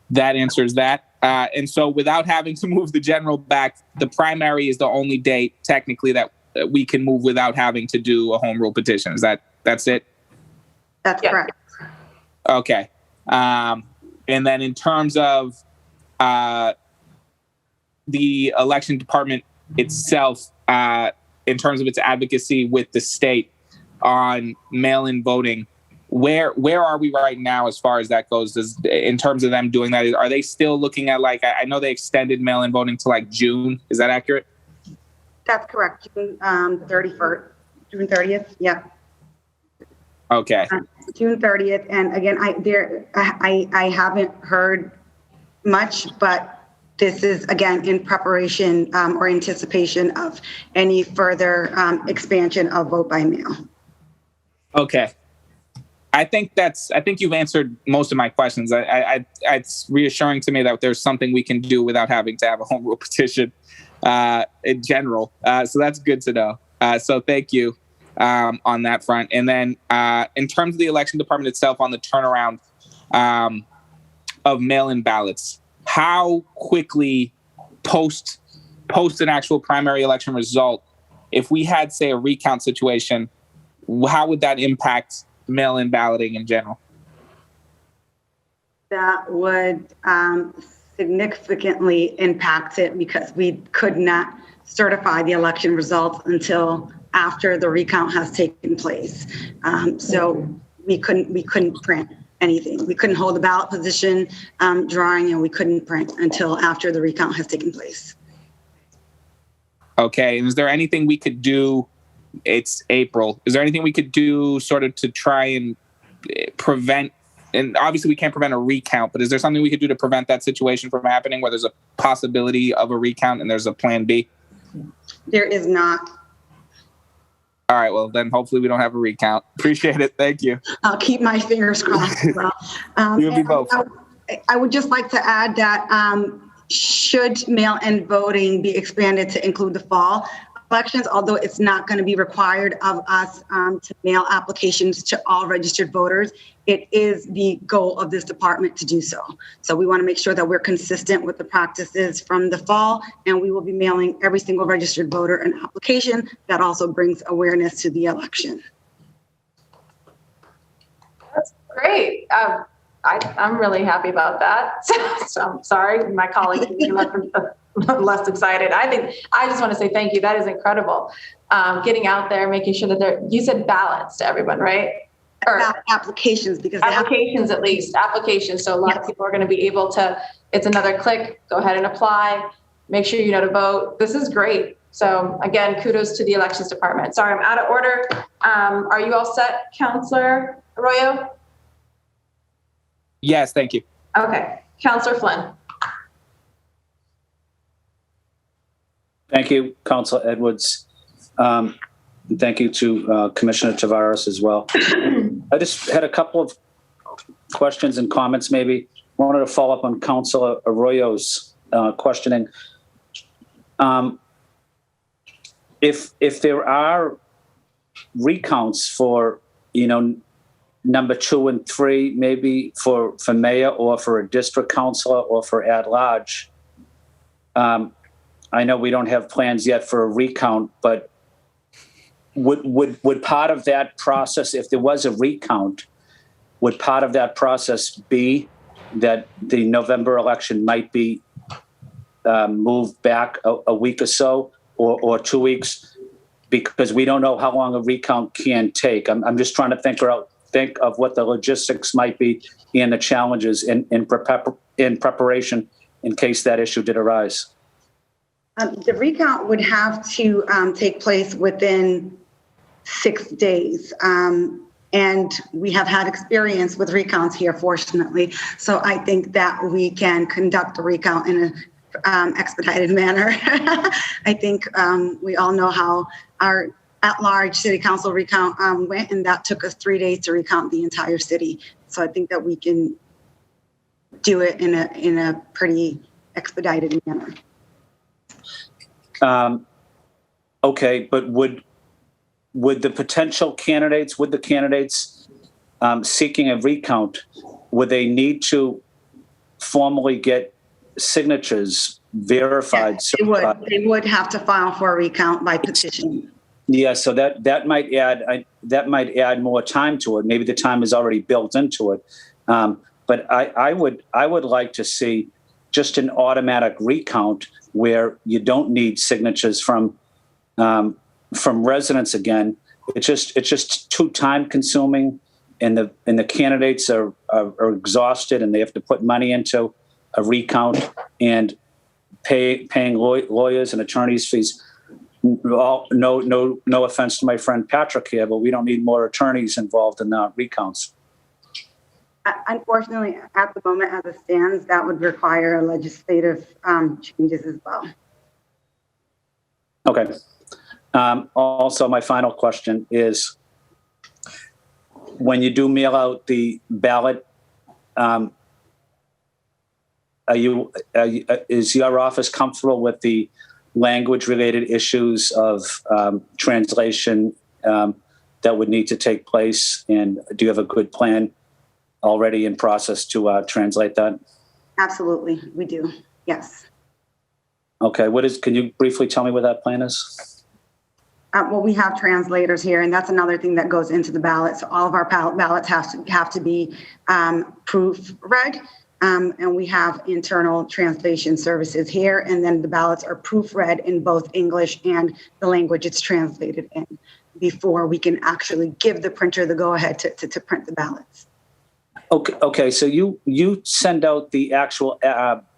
That answers that. And so without having to move the general back, the primary is the only date technically that we can move without having to do a home rule petition. That's it? That's correct. Okay. And then in terms of the election department itself, in terms of its advocacy with the state on mail-in voting, where are we right now as far as that goes? In terms of them doing that, are they still looking at, like, I know they extended mail-in voting to like June. Is that accurate? That's correct. June 30th. Yeah. Okay. June 30th. And again, I haven't heard much, but this is again in preparation or anticipation of any further expansion of vote by mail. Okay. I think you've answered most of my questions. It's reassuring to me that there's something we can do without having to have a home rule petition in general. So that's good to know. So thank you on that front. And then in terms of the election department itself, on the turnaround of mail-in ballots, how quickly post an actual primary election result, if we had, say, a recount situation, how would that impact mail-in balloting in general? That would significantly impact it because we could not certify the election results until after the recount has taken place. So we couldn't print anything. We couldn't hold the ballot position drawing, and we couldn't print until after the recount has taken place. Okay. And is there anything we could do? It's April. Is there anything we could do sort of to try and prevent, and obviously we can't prevent a recount, but is there something we could do to prevent that situation from happening where there's a possibility of a recount and there's a plan B? There is not. All right. Well, then hopefully we don't have a recount. Appreciate it. Thank you. I'll keep my fingers crossed as well. You and me both. I would just like to add that should mail-in voting be expanded to include the fall elections, although it's not going to be required of us to mail applications to all registered voters, it is the goal of this department to do so. So we want to make sure that we're consistent with the practices from the fall, and we will be mailing every single registered voter an application that also brings awareness to the election. That's great. I'm really happy about that. So I'm sorry, my colleagues are less excited. I just want to say thank you. That is incredible. Getting out there, making sure that you said ballots to everyone, right? Or applications, because applications at least, applications. So a lot of people are going to be able to, it's another click, go ahead and apply, make sure you know to vote. This is great. So again, kudos to the elections department. Sorry, I'm out of order. Are you all set, Councillor Arroyo? Yes, thank you. Okay. Councillor Flynn. Thank you, Councilor Edwards. And thank you to Commissioner Tavares as well. I just had a couple of questions and comments maybe. I wanted to follow up on Councilor Arroyo's questioning. If there are recounts for, number 2 and 3, maybe for mayor or for a district councilor or for at large, I know we don't have plans yet for a recount, but would part of that process, if there was a recount, would part of that process be that the November election might be moved back a week or so or 2 weeks? Because we don't know how long a recount can take. I'm just trying to think of what the logistics might be and the challenges in preparation in case that issue did arise. The recount would have to take place within 6 days. And we have had experience with recounts here, fortunately. So I think that we can conduct a recount in an expedited manner. I think we all know how our at-large city council recount went, and that took us 3 days to recount the entire city. So I think that we can do it in a pretty expedited manner. Okay, but would the candidates seeking a recount, would they need to formally get signatures verified? Yeah, they would have to file for a recount by petition. Yeah, so that might add more time to it. Maybe the time is already built into it. But I would like to see just an automatic recount where you don't need signatures from residents again. It's just too time consuming, and the candidates are exhausted, and they have to put money into a recount and paying lawyers and attorneys fees. No offense to my friend Patrick here, but we don't need more attorneys involved in recounts. Unfortunately, at the moment, as it stands, that would require legislative changes as well. Okay. Also, my final question is, when you do mail out the ballot, is your office comfortable with the language-related issues of translation that would need to take place? And do you have a good plan already in process to translate that? Absolutely, we do. Yes. Okay. Can you briefly tell me what that plan is? Well, we have translators here, and that's another thing that goes into the ballot. So all of our ballots have to be proofread, and we have internal translation services here. And then the ballots are proofread in both English and the language it's translated in before we can actually give the printer the go-ahead to print the ballots. Okay. So you send out the actual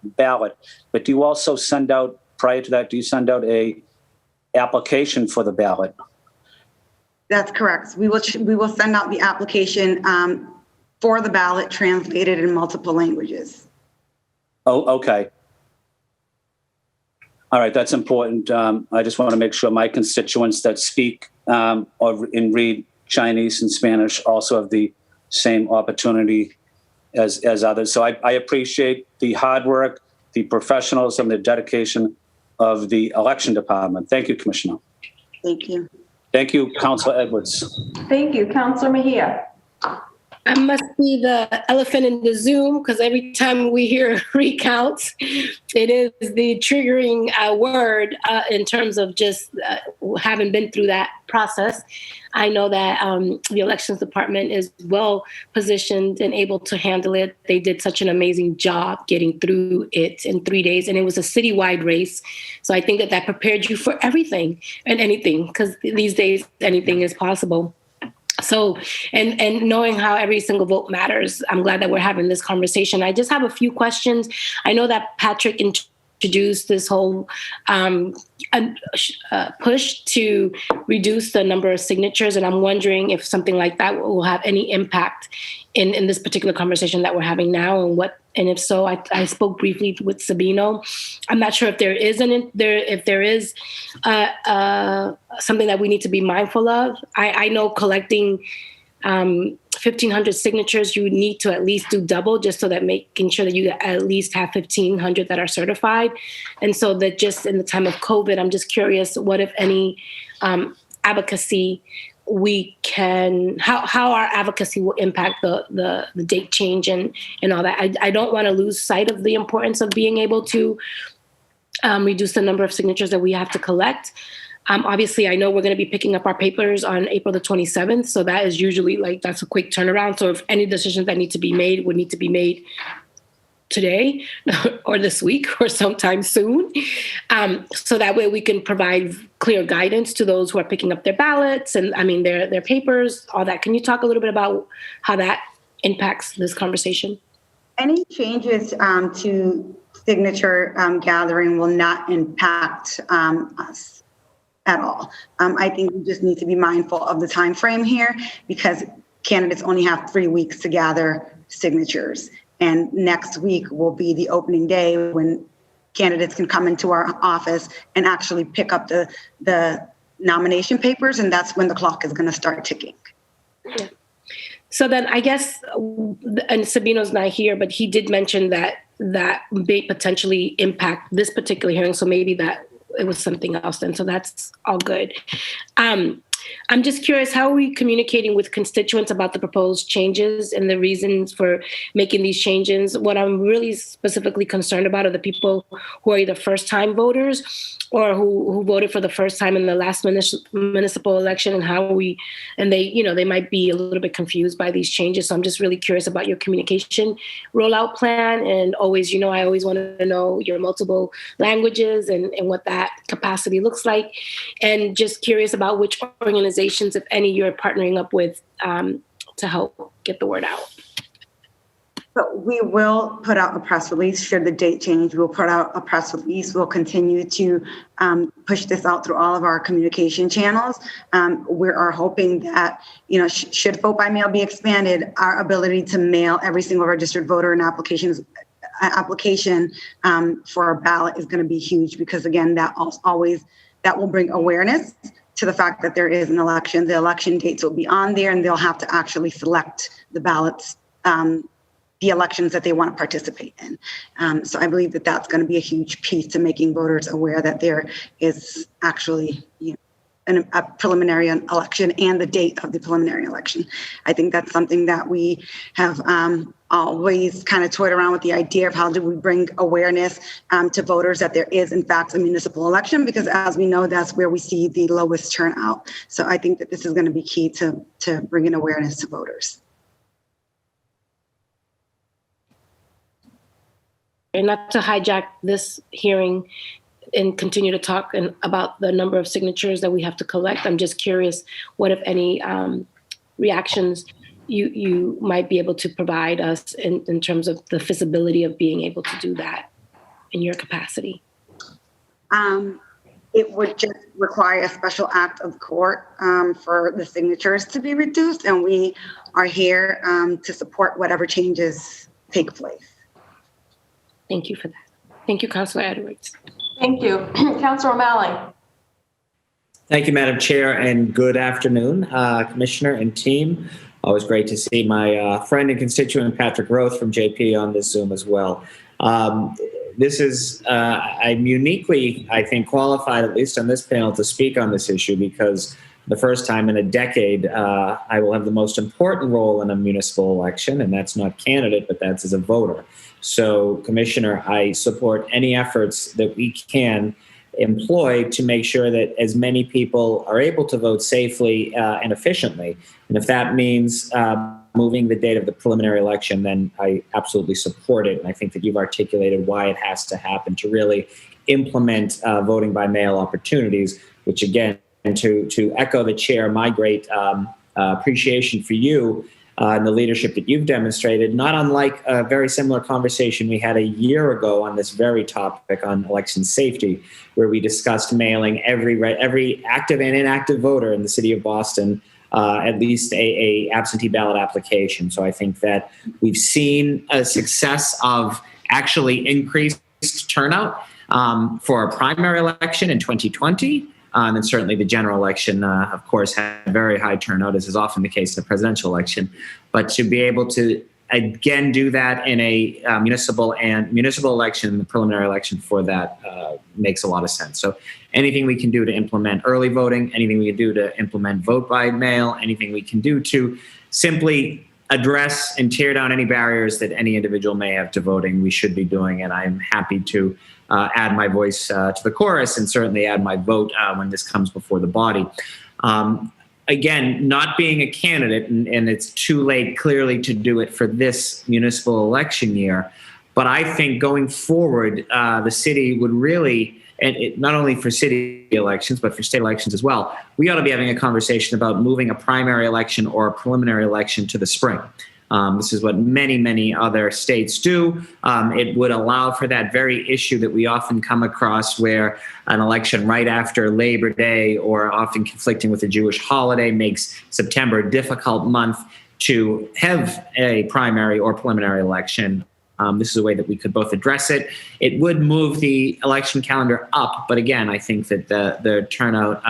ballot, but do you also send out, prior to that, do you send out a application for the ballot? That's correct. We will send out the application for the ballot translated in multiple languages. Oh, okay. All right, that's important. I just want to make sure my constituents that speak and read Chinese and Spanish also have the same opportunity as others. So I appreciate the hard work, the professionalism, the dedication of the election department. Thank you, Commissioner. Thank you. Thank you, Councilor Edwards. Thank you. Councilor Mejia. I must be the elephant in the Zoom, because every time we hear recounts, it is the triggering word in terms of just having been through that process. I know that the elections department is well positioned and able to handle it. They did such an amazing job getting through it in 3 days, and it was a citywide race. So I think that prepared you for everything and anything, because these days anything is possible. So, and knowing how every single vote matters, I'm glad that we're having this conversation. I just have a few questions. I know that Patrick introduced this whole push to reduce the number of signatures, and I'm wondering if something like that will have any impact in this particular conversation that we're having now, and if so, I spoke briefly with Sabino. I'm not sure if there is something that we need to be mindful of. I know collecting 1,500 signatures, you need to at least do double, just so that making sure that you at least have 1,500 that are certified. And so that just in the time of COVID, I'm just curious, what if any advocacy how our advocacy will impact the date change and all that. I don't want to lose sight of the importance of being able to reduce the number of signatures that we have to collect. Obviously, I know we're going to be picking up our papers on April the 27th. So that is usually that's a quick turnaround. So if any decisions that need to be made would need to be made today or this week or sometime soon. So that way we can provide clear guidance to those who are picking up their ballots and their papers, all that. Can you talk a little bit about how that impacts this conversation? Any changes to signature gathering will not impact us at all. I think we just need to be mindful of the time frame here, because candidates only have 3 weeks to gather signatures. And next week will be the opening day when candidates can come into our office and actually pick up the nomination papers, and that's when the clock is going to start ticking. Yeah. So then I guess, and Sabino's not here, but he did mention that may potentially impact this particular hearing. So maybe that it was something else then. So that's all good. I'm just curious, how are we communicating with constituents about the proposed changes and the reasons for making these changes? What I'm really specifically concerned about are the people who are either first-time voters or who voted for the first time in the last municipal election, and they might be a little bit confused by these changes. So I'm just really curious about your communication rollout plan. And always, I always want to know your multiple languages and what that capacity looks like. And just curious about which organizations, if any, you're partnering up with to help get the word out. So we will put out a press release. Should the date change, we'll put out a press release. We'll continue to push this out through all of our communication channels. We are hoping that, should vote by mail be expanded, our ability to mail every single registered voter an application for a ballot is going to be huge, because again, that will bring awareness to the fact that there is an election. The election dates will be on there, and they'll have to actually select the ballots, the elections that they want to participate in. So I believe that that's going to be a huge piece to making voters aware that there is actually a preliminary election and the date of the preliminary election. I think that's something that we have always kind of toyed around with, the idea of how do we bring awareness to voters that there is in fact a municipal election, because as we know, that's where we see the lowest turnout. So I think that this is going to be key to bringing awareness to voters. And not to hijack this hearing and continue to talk about the number of signatures that we have to collect, I'm just curious what, if any, reactions you might be able to provide us in terms of the feasibility of being able to do that in your capacity. It would just require a special act of court for the signatures to be reduced, and we are here to support whatever changes take place. Thank you for that. Thank you, Councilor Edwards. Thank you. Councilor O'Malley. Thank you, Madam Chair, and good afternoon, Commissioner and team. Always great to see my friend and constituent Patrick Roth from JP on this Zoom as well. This is, I'm uniquely, I think, qualified, at least on this panel, to speak on this issue, because the first time in a decade, I will have the most important role in a municipal election, and that's not candidate, but that's as a voter. So, Commissioner, I support any efforts that we can employ to make sure that as many people are able to vote safely and efficiently. And if that means moving the date of the preliminary election, then I absolutely support it. And I think that you've articulated why it has to happen to really implement voting by mail opportunities, which again, and to echo the chair, my great appreciation for you and the leadership that you've demonstrated, not unlike a very similar conversation we had a year ago on this very topic on election safety, where we discussed mailing every active and inactive voter in the city of Boston at least a absentee ballot application. So I think that we've seen a success of actually increased turnout for a primary election in 2020. And certainly the general election, of course, had a very high turnout, as is often the case in a presidential election. But to be able to, again, do that in a municipal election, the preliminary election for that makes a lot of sense. So anything we can do to implement early voting, anything we can do to implement vote by mail, anything we can do to simply address and tear down any barriers that any individual may have to voting, we should be doing. And I'm happy to add my voice to the chorus and certainly add my vote when this comes before the body. Again, not being a candidate, and it's too late clearly to do it for this municipal election year, but I think going forward, the city would really, and not only for city elections, but for state elections as well, we ought to be having a conversation about moving a primary election or a preliminary election to the spring. This is what many, many other states do. It would allow for that very issue that we often come across, where an election right after Labor Day or often conflicting with a Jewish holiday makes September a difficult month. to have a primary or preliminary election. This is a way that we could both address it. It would move the election calendar up, but again, I think that the turnout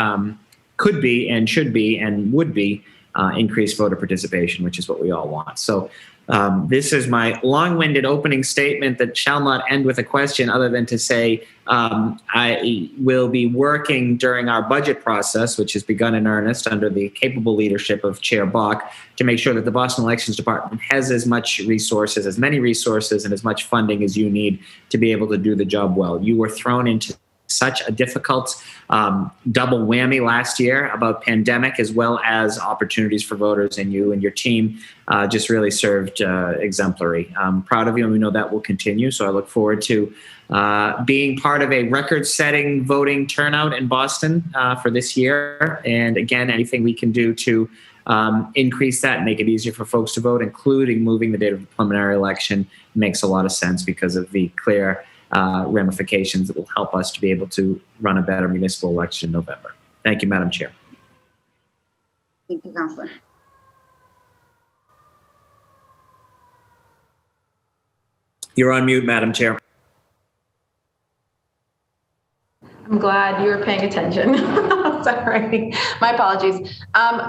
could be and should be and would be increased voter participation, which is what we all want. So this is my long-winded opening statement that shall not end with a question other than to say I will be working during our budget process, which has begun in earnest under the capable leadership of Chair Bach, to make sure that the Boston Elections Department has as many resources, and as much funding as you need to be able to do the job well. You were thrown into such a difficult double whammy last year about pandemic as well as opportunities for voters, and you and your team just really served exemplary. I'm proud of you, and we know that will continue. So I look forward to being part of a record-setting voting turnout in Boston for this year. And again, anything we can do to increase that and make it easier for folks to vote, including moving the date of the preliminary election, makes a lot of sense because of the clear ramifications that will help us to be able to run a better municipal election in November. Thank you, Madam Chair. Thank you, Councilor. You're on mute, Madam Chair. I'm glad you were paying attention. Sorry, my apologies.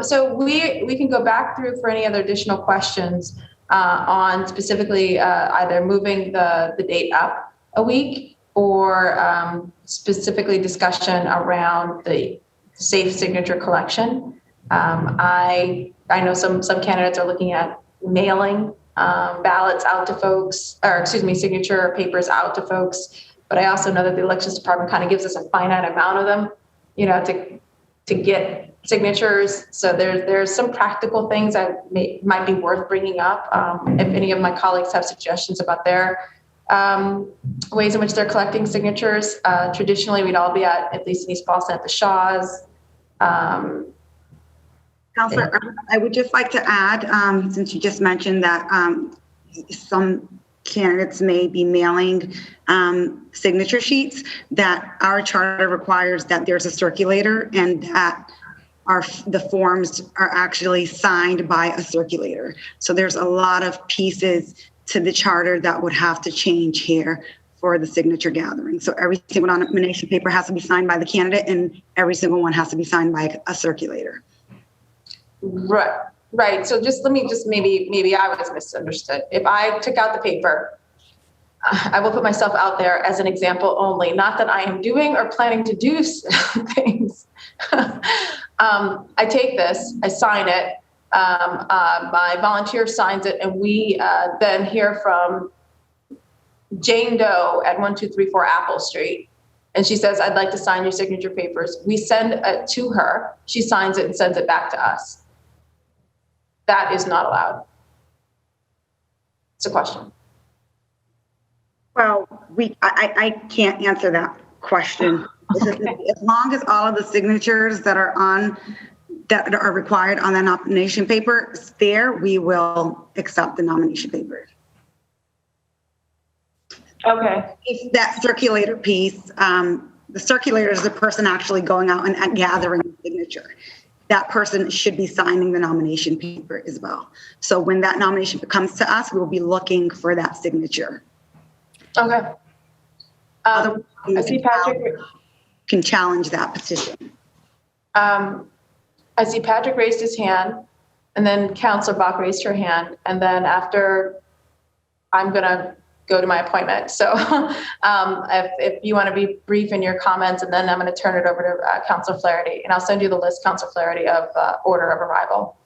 So we can go back through for any other additional questions on specifically either moving the date up a week or specifically discussion around the safe signature collection. I know some candidates are looking at mailing ballots out to folks, or excuse me, signature papers out to folks. But I also know that the elections department kind of gives us a finite amount of them, to get signatures. So there's some practical things that might be worth bringing up. If any of my colleagues have suggestions about their ways in which they're collecting signatures. Traditionally, we'd all be at least in East Boston, at the Shaws. Councilor, I would just like to add, since you just mentioned that some candidates may be mailing signature sheets, that our charter requires that there's a circulator and that the forms are actually signed by a circulator. So there's a lot of pieces to the charter that would have to change here for the signature gathering. So every single nomination paper has to be signed by the candidate, and every single one has to be signed by a circulator. Right. So maybe I was misunderstood. If I took out the paper, I will put myself out there as an example only, not that I am doing or planning to do things. I take this, I sign it, my volunteer signs it, and we then hear from Jane Doe at 1234 Apple Street. And she says, I'd like to sign your signature papers. We send it to her. She signs it and sends it back to us. That is not allowed. It's a question. Well, I can't answer that question. Okay. As long as all of the signatures that are required on the nomination paper is there, we will accept the nomination paper. Okay. If that circulator piece, the circulator is the person actually going out and gathering the signature. That person should be signing the nomination paper as well. So when that nomination comes to us, we'll be looking for that signature. Okay. I see Patrick can challenge that petition. I see Patrick raised his hand, and then Councilor Bach raised her hand, and then after, I'm gonna go to my appointment. So if you want to be brief in your comments, and then I'm going to turn it over to Councilor Flaherty, and I'll send you the list, Councilor Flaherty, of order of arrival.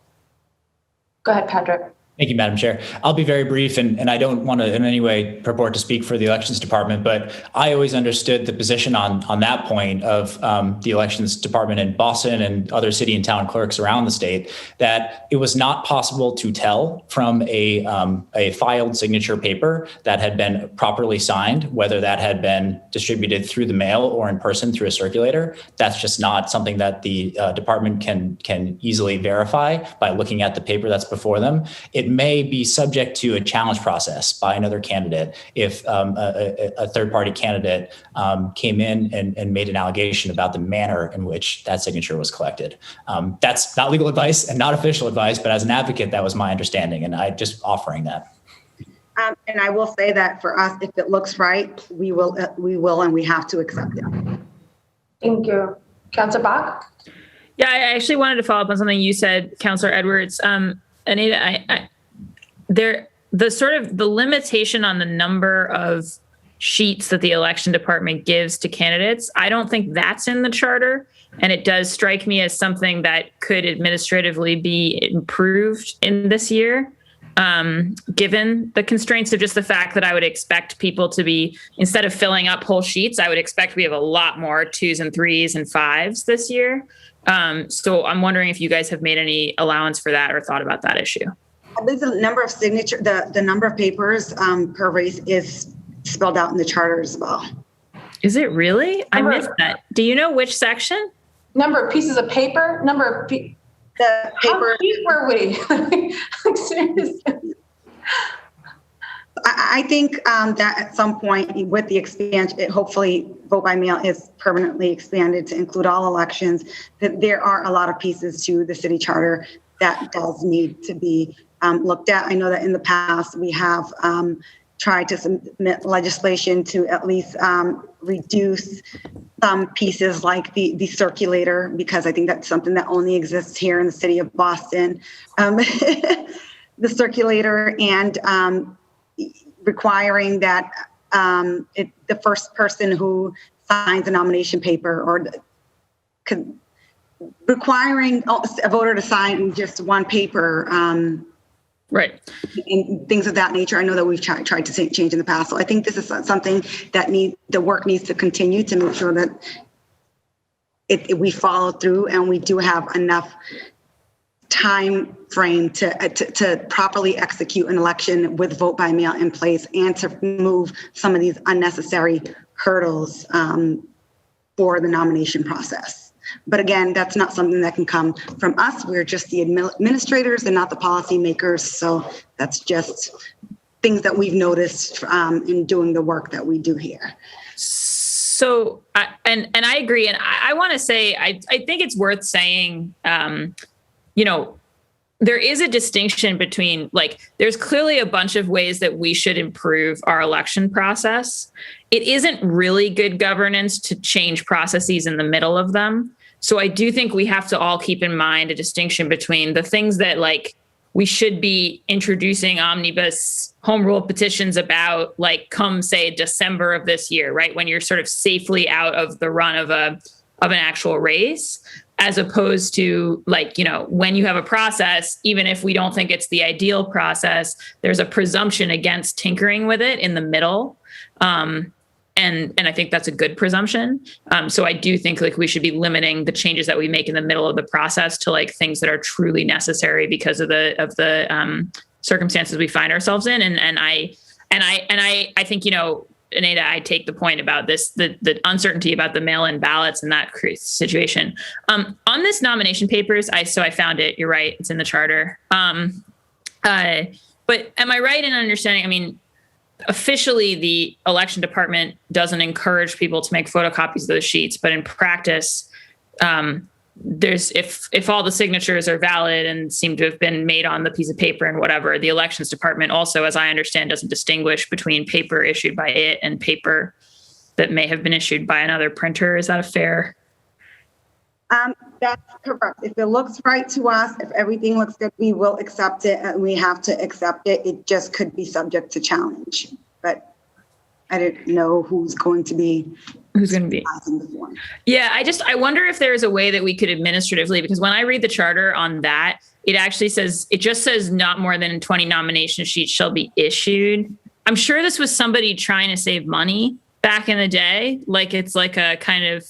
Go ahead, Patrick. Thank you, Madam Chair. I'll be very brief, and I don't want to in any way purport to speak for the Elections Department, but I always understood the position on that point of the Elections Department in Boston and other city and town clerks around the state, that it was not possible to tell from a filed signature paper that had been properly signed, whether that had been distributed through the mail or in person through a circulator. That's just not something that the department can easily verify by looking at the paper that's before them. It it may be subject to a challenge process by another candidate if a third-party candidate came in and made an allegation about the manner in which that signature was collected. That's not legal advice and not official advice, but as an advocate, that was my understanding, and I just offering that. And I will say that for us, if it looks right, we will, and we have to accept it. Thank you. Councilor Bach? Yeah, I actually wanted to follow up on something you said, Councilor Edwards. Anita, the limitation on the number of sheets that the election department gives to candidates, I don't think that's in the charter. And it does strike me as something that could administratively be improved in this year. Given the constraints of just the fact that I would expect people to be, instead of filling up whole sheets, I would expect we have a lot more 2s and 3s and 5s this year. So I'm wondering if you guys have made any allowance for that or thought about that issue. I believe the number of signature, the number of papers per race is spelled out in the charter as well. Is it really? I missed that. Do you know which section? Number of pieces of paper, The paper. How cheap were we? Like, seriously. I think that at some point with the expansion, hopefully vote by mail is permanently expanded to include all elections, that there are a lot of pieces to the city charter that does need to be looked at. I know that in the past we have tried to submit legislation to at least reduce some pieces like the circulator, because I think that's something that only exists here in the city of Boston. The circulator and requiring that the first person who signs a nomination paper or requiring a voter to sign just one paper, right, and things of that nature. I know that we've tried to change in the past. So I think this is something that the work needs to continue to make sure that we follow through and we do have enough time frame to properly execute an election with vote by mail in place and to remove some of these unnecessary hurdles for the nomination process. But again, that's not something that can come from us. We're just the administrators and not the policymakers. So that's just things that we've noticed in doing the work that we do here. So, and I agree. And I want to say, I think it's worth saying, there is a distinction between, there's clearly a bunch of ways that we should improve our election process. It isn't really good governance to change processes in the middle of them. So I do think we have to all keep in mind a distinction between the things that we should be introducing omnibus home rule petitions about, come say December of this year, right? When you're sort of safely out of the run of an actual race, as opposed to when you have a process, even if we don't think it's the ideal process, there's a presumption against tinkering with it in the middle. And I think that's a good presumption. So I do think we should be limiting the changes that we make in the middle of the process to things that are truly necessary because of the circumstances we find ourselves in. And I think, Anita, I take the point about this, the uncertainty about the mail-in ballots and that creates a situation. On this nomination papers, I found it. You're right. It's in the charter. But am I right in understanding? Officially, the election department doesn't encourage people to make photocopies of those sheets, but in practice, there's if all the signatures are valid and seem to have been made on the piece of paper and whatever, the elections department also, as I understand, doesn't distinguish between paper issued by it and paper that may have been issued by another printer. Is that a fair? That's correct. If it looks right to us, if everything looks good, we will accept it, and we have to accept it. It just could be subject to challenge. But I didn't know who's going to be. Yeah, I wonder if there's a way that we could administratively, because when I read the charter on that, it just says not more than 20 nomination sheets shall be issued. I'm sure this was somebody trying to save money back in the day. It's a kind of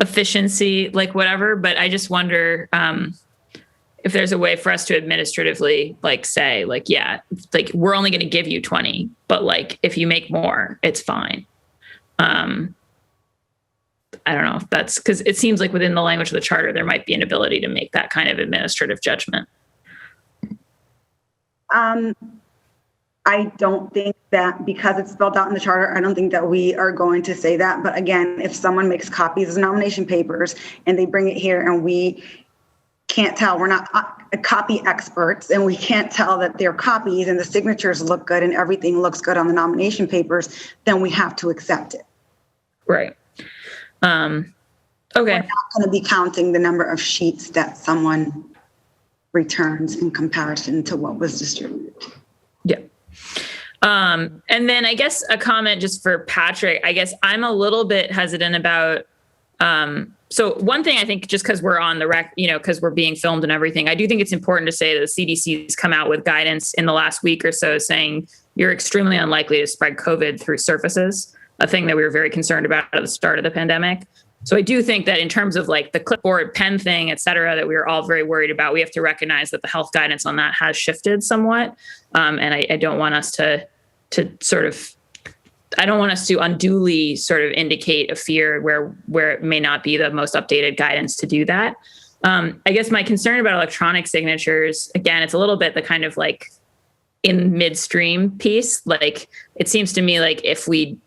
efficiency, whatever. But I just wonder if there's a way for us to administratively say, yeah, we're only going to give you 20, but if you make more, it's fine. I don't know if that's because it seems like within the language of the charter, there might be an ability to make that kind of administrative judgment. I don't think that because it's spelled out in the charter, I don't think that we are going to say that. But again, if someone makes copies of nomination papers and they bring it here and we can't tell, we're not copy experts, and we can't tell that they're copies and the signatures look good and everything looks good on the nomination papers, then we have to accept it. Right. Okay. We're not going to be counting the number of sheets that someone returns in comparison to what was distributed. Yeah. And then I guess a comment just for Patrick. I guess I'm a little bit hesitant about, so one thing I think just because we're on the because we're being filmed and everything, I do think it's important to say that the CDC's come out with guidance in the last week or so saying you're extremely unlikely to spread COVID through surfaces, a thing that we were very concerned about at the start of the pandemic. So I do think that in terms of like the clipboard pen thing, et cetera, that we were all very worried about, we have to recognize that the health guidance on that has shifted somewhat. And I don't want us to unduly sort of indicate a fear where it may not be the most updated guidance to do that. I guess my concern about electronic signatures, again, it's a little bit the kind of like in midstream piece. Like it seems to me like if we,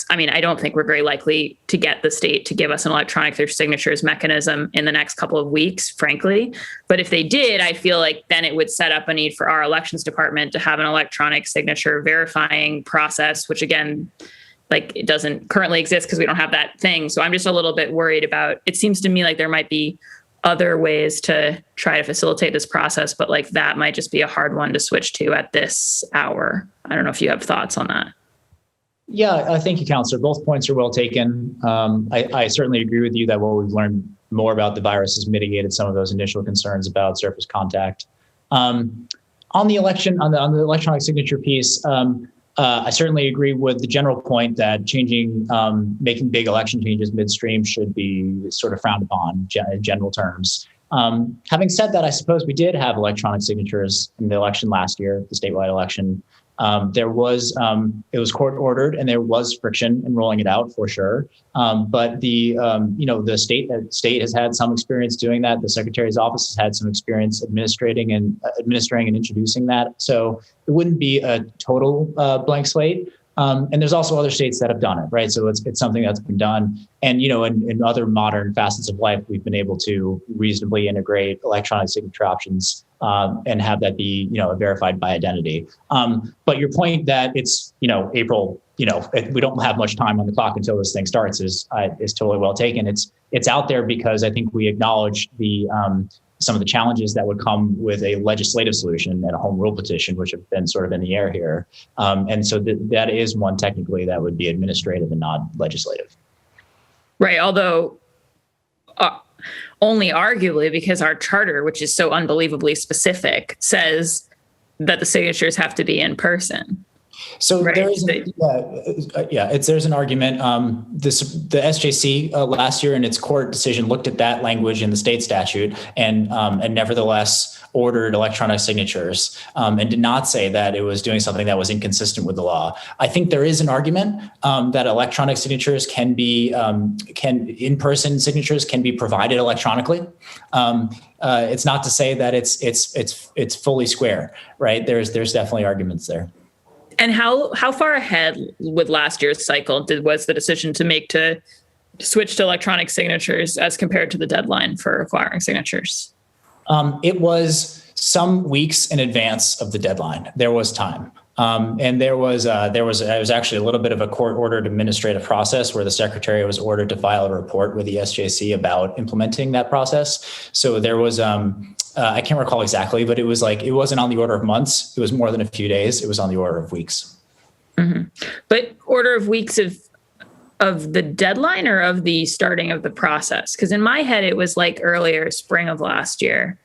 I don't think we're very likely to get the state to give us an electronic signatures mechanism in the next couple of weeks, frankly. But if they did, I feel like then it would set up a need for our elections department to have an electronic signature verifying process, which again, like it doesn't currently exist because we don't have that thing. So I'm just a little bit worried about, it seems to me like there might be other ways to try to facilitate this process, but like that might just be a hard one to switch to at this hour. I don't know if you have thoughts on that. Yeah, thank you, Counselor. Both points are well taken. I certainly agree with you that what we've learned more about the virus has mitigated some of those initial concerns about surface contact. On the electronic signature piece, I certainly agree with the general point that making big election changes midstream should be sort of frowned upon in general terms. Having said that, I suppose we did have electronic signatures in the election last year, the statewide election. It was court ordered and there was friction in rolling it out for sure. But the state has had some experience doing that. The Secretary's office has had some experience administering and introducing that. So it wouldn't be a total blank slate. And there's also other states that have done it, right? So it's something that's been done. And, in other modern facets of life, we've been able to reasonably integrate electronic signature options and have that be, verified by identity. But your point that it's, April, we don't have much time on the clock until this thing starts is totally well taken. It's out there because I think we acknowledge some of the challenges that would come with a legislative solution and a home rule petition, which have been sort of in the air here. And so that is one technically that would be administrative and not legislative. Right. Although only arguably because our charter, which is so unbelievably specific, says that the signatures have to be in person. So right. there's an argument. The SJC last year in its court decision looked at that language in the state statute and nevertheless ordered electronic signatures and did not say that it was doing something that was inconsistent with the law. I think there is an argument that electronic signatures in-person signatures can be provided electronically. It's not to say that it's fully square, right? There's definitely arguments there. And how far ahead with last year's cycle was the decision to make to switch to electronic signatures as compared to the deadline for acquiring signatures? It was some weeks in advance of the deadline. There was time. And there was actually a little bit of a court-ordered administrative process where the secretary was ordered to file a report with the SJC about implementing that process. So there was, I can't recall exactly, but it wasn't on the order of months. It was more than a few days. It was on the order of weeks. Mm-hmm. But order of weeks of the deadline or of the starting of the process? Because in my head, it was like earlier spring of last year.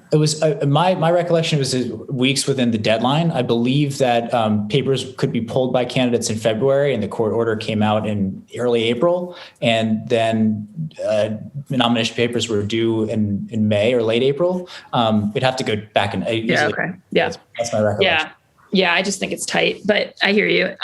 It was my recollection was weeks within the deadline. I believe that papers could be pulled by candidates in February, and the court order came out in early April, and then nomination papers were due in May or late April. We'd have to go back and okay, yeah, that's my recollection. Yeah, I just think it's tight, but I hear you.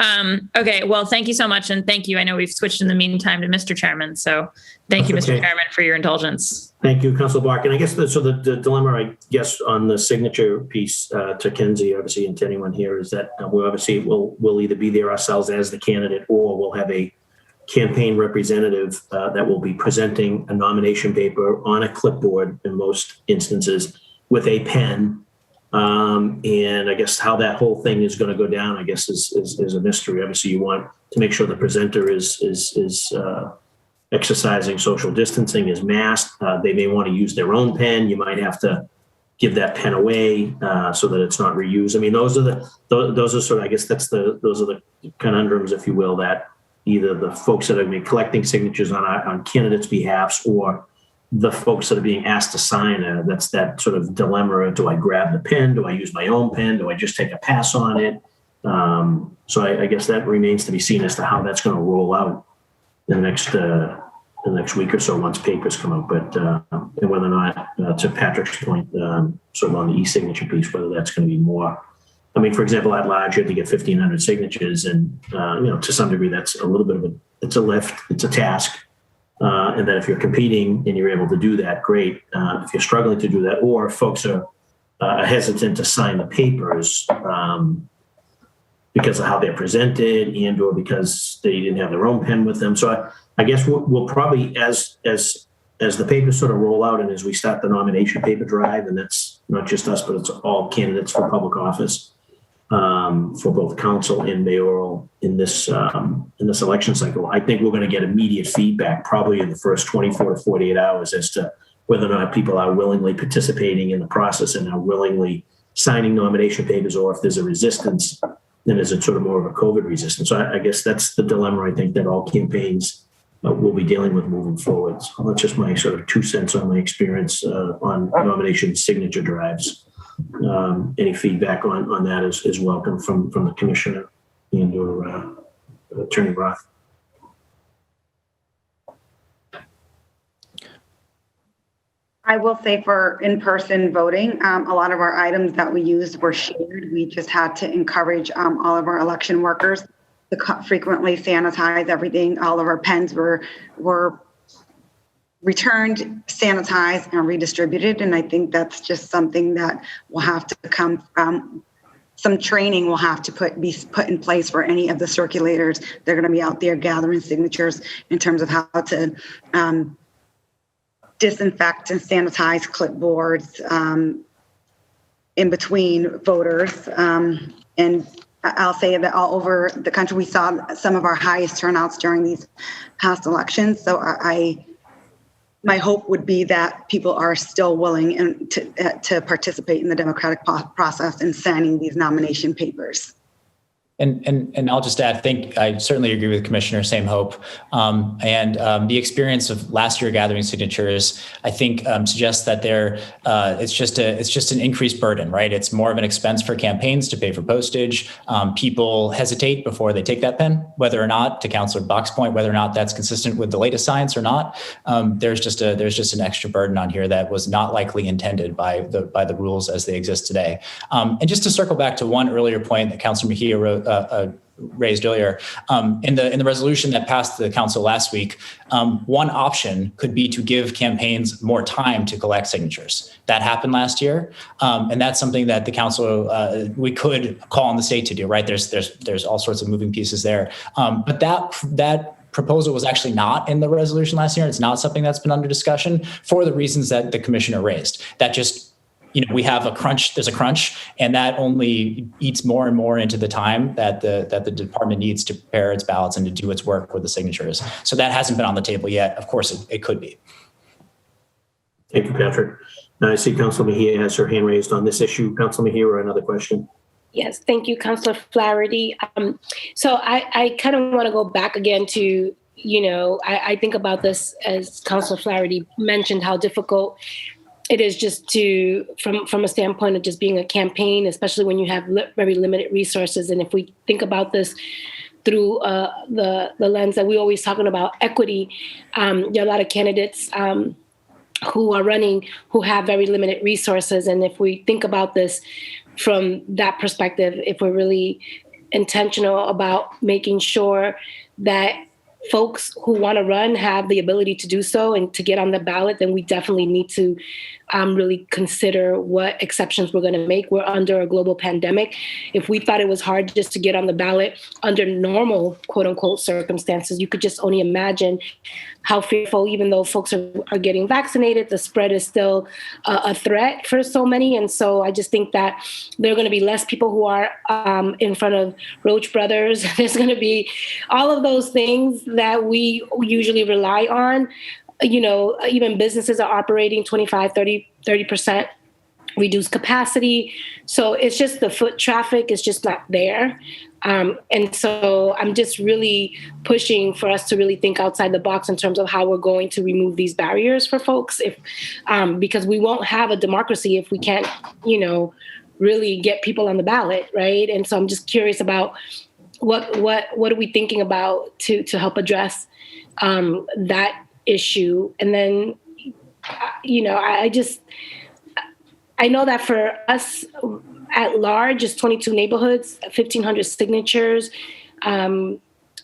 Okay, well, thank you so much. And thank you. I know we've switched in the meantime to Mr. Chairman. So thank you, That's Mr. okay. Chairman, for your indulgence. Thank you, Councilor Bark. And I guess the dilemma, I guess, on the signature piece to Kenzie, obviously, and to anyone here is that we obviously will either be there ourselves as the candidate, or we'll have a campaign representative that will be presenting a nomination paper on a clipboard in most instances with a pen. And I guess how that whole thing is going to go down, I guess, is a mystery. Obviously, you want to make sure the presenter is exercising social distancing, is masked. They may want to use their own pen. You might have to give that pen away so that it's not reused. I mean, those are sort of, I guess those are the conundrums, if you will, that either the folks that are going to be collecting signatures on candidates' behalfs, or the folks that are being asked to sign. That's that sort of dilemma. Do I grab the pen? Do I use my own pen? Do I just take a pass on it? So I guess that remains to be seen as to how that's going to roll out in the next week or so once papers come out. But and whether or not, to Patrick's point, sort of on the e-signature piece, whether that's going to be more. I mean, for example, at large, you have to get 1,500 signatures, and to some degree, that's a little bit of it's a lift, it's a task. And that if you're competing and you're able to do that, great. If you're struggling to do that, or if folks are hesitant to sign the papers because of how they're presented, and or because they didn't have their own pen with them. So I guess we'll probably, as the papers sort of roll out, and as we start the nomination paper drive, and that's not just us, but it's all candidates for public office, for both council and mayoral in this election cycle. I think we're going to get immediate feedback probably in the first 24 to 48 hours as to whether or not people are willingly participating in the process and are willingly signing nomination papers, or if there's a resistance, then is it sort of more of a COVID resistance? So I guess that's the dilemma I think that all campaigns will be dealing with moving forward. So that's just my sort of 2 cents on my experience on nomination signature drives. Any feedback on that is welcome from the commissioner and or Attorney Roth. I will say for in-person voting, a lot of our items that we used were shared. We just had to encourage all of our election workers to frequently sanitize everything. All of our pens were returned, sanitized, and redistributed. And I think that's just something that will have to come from some training will have to be put in place for any of the circulators. They're going to be out there gathering signatures in terms of how to disinfect and sanitize clipboards in between voters. And I'll say that all over the country, we saw some of our highest turnouts during these past elections. So my hope would be that people are still willing to participate in the democratic process in signing these nomination papers. And I'll just add, I certainly agree with Commissioner, same hope. And the experience of last year gathering signatures, I think suggests that it's just an increased burden, right? It's more of an expense for campaigns to pay for postage. People hesitate before they take that pen, whether or not, to Councilor Bach's point, whether or not that's consistent with the latest science or not. There's just an extra burden on here that was not likely intended by the rules as they exist today. And just to circle back to one earlier point that Councilor Mejia raised earlier, in the resolution that passed the council last week, one option could be to give campaigns more time to collect signatures. That happened last year, and that's something that the council we could call on the state to do. Right? There's all sorts of moving pieces there, but that proposal was actually not in the resolution last year. It's not something that's been under discussion for the reasons that the commissioner raised. That just we have there's a crunch, and that only eats more and more into the time that the department needs to prepare its ballots and to do its work with the signatures. So that hasn't been on the table yet. Of course, it could be. Thank you, Patrick. Now I see Councilor Mejia has her hand raised on this issue. Councilor Mejia, or another question? Yes, thank you, Councilor Flaherty. So I kind of want to go back again to, I think about this as Councilor Flaherty mentioned, how difficult it is just from a standpoint of just being a campaign, especially when you have very limited resources. And if we think about this through the lens that we're always talking about, equity, there are a lot of candidates who are running, who have very limited resources. And if we think about this from that perspective, if we're really intentional about making sure that folks who want to run have the ability to do so and to get on the ballot, then we definitely need to really consider what exceptions we're going to make. We're under a global pandemic. If we thought it was hard just to get on the ballot under normal, quote unquote, circumstances, you could just only imagine how fearful, even though folks are getting vaccinated, the spread is still a threat for so many. And so I just think that there are going to be less people who are in front of Roach Brothers. There's going to be all of those things that we usually rely on. You know, even businesses are operating 25, 30% reduced capacity. So it's just the foot traffic is just not there. And so I'm just really pushing for us to really think outside the box in terms of how we're going to remove these barriers for folks, because we won't have a democracy if we can't, really get people on the ballot, right? And so I'm just curious about what are we thinking about to help address that issue. And then, I know that for us at large, it's 22 neighborhoods, 1,500 signatures.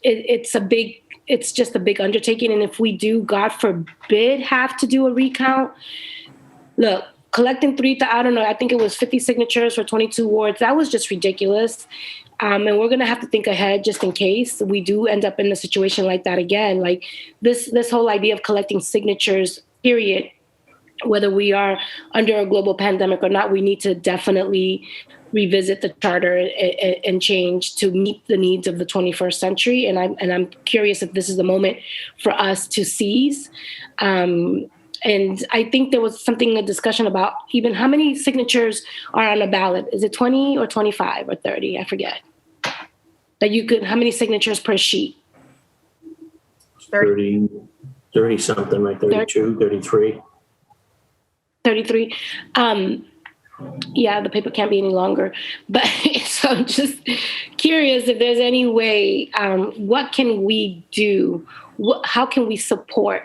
It's just a big undertaking. And if we do, God forbid, have to do a recount, look, collecting I think it was 50 signatures for 22 wards. That was just ridiculous. And we're going to have to think ahead just in case we do end up in a situation like that again. Like this whole idea of collecting signatures, period, whether we are under a global pandemic or not, we need to definitely revisit the charter and change to meet the needs of the 21st century. And I'm curious if this is the moment for us to seize. And I think there was a discussion about even how many signatures are on a ballot. Is it 20 or 25 or 30? I forget. That how many signatures per sheet? 30 something, like 32, 33. 33. Yeah, the paper can't be any longer. But so I'm just curious if there's any way, what can we do? How can we support?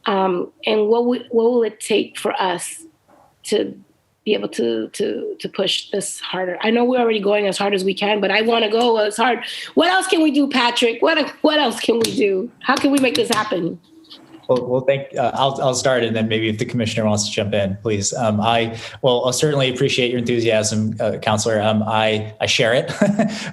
And what will it take for us to be able to push this harder? I know we're already going as hard as we can, but I want to go as hard. What else can we do, Patrick? What else can we do? How can we make this happen? Well, I'll start, and then maybe if the commissioner wants to jump in, please. I'll certainly appreciate your enthusiasm, Councilor. I share it.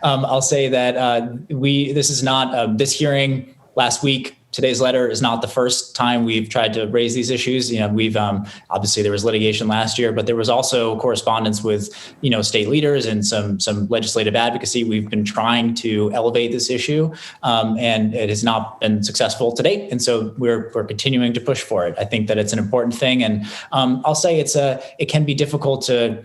I'll say that this is not this hearing last week. Today's letter is not the first time we've tried to raise these issues. We've obviously there was litigation last year, but there was also correspondence with state leaders and some legislative advocacy. We've been trying to elevate this issue, and it has not been successful to date. And so we're continuing to push for it. I think that it's an important thing, and I'll say it can be difficult to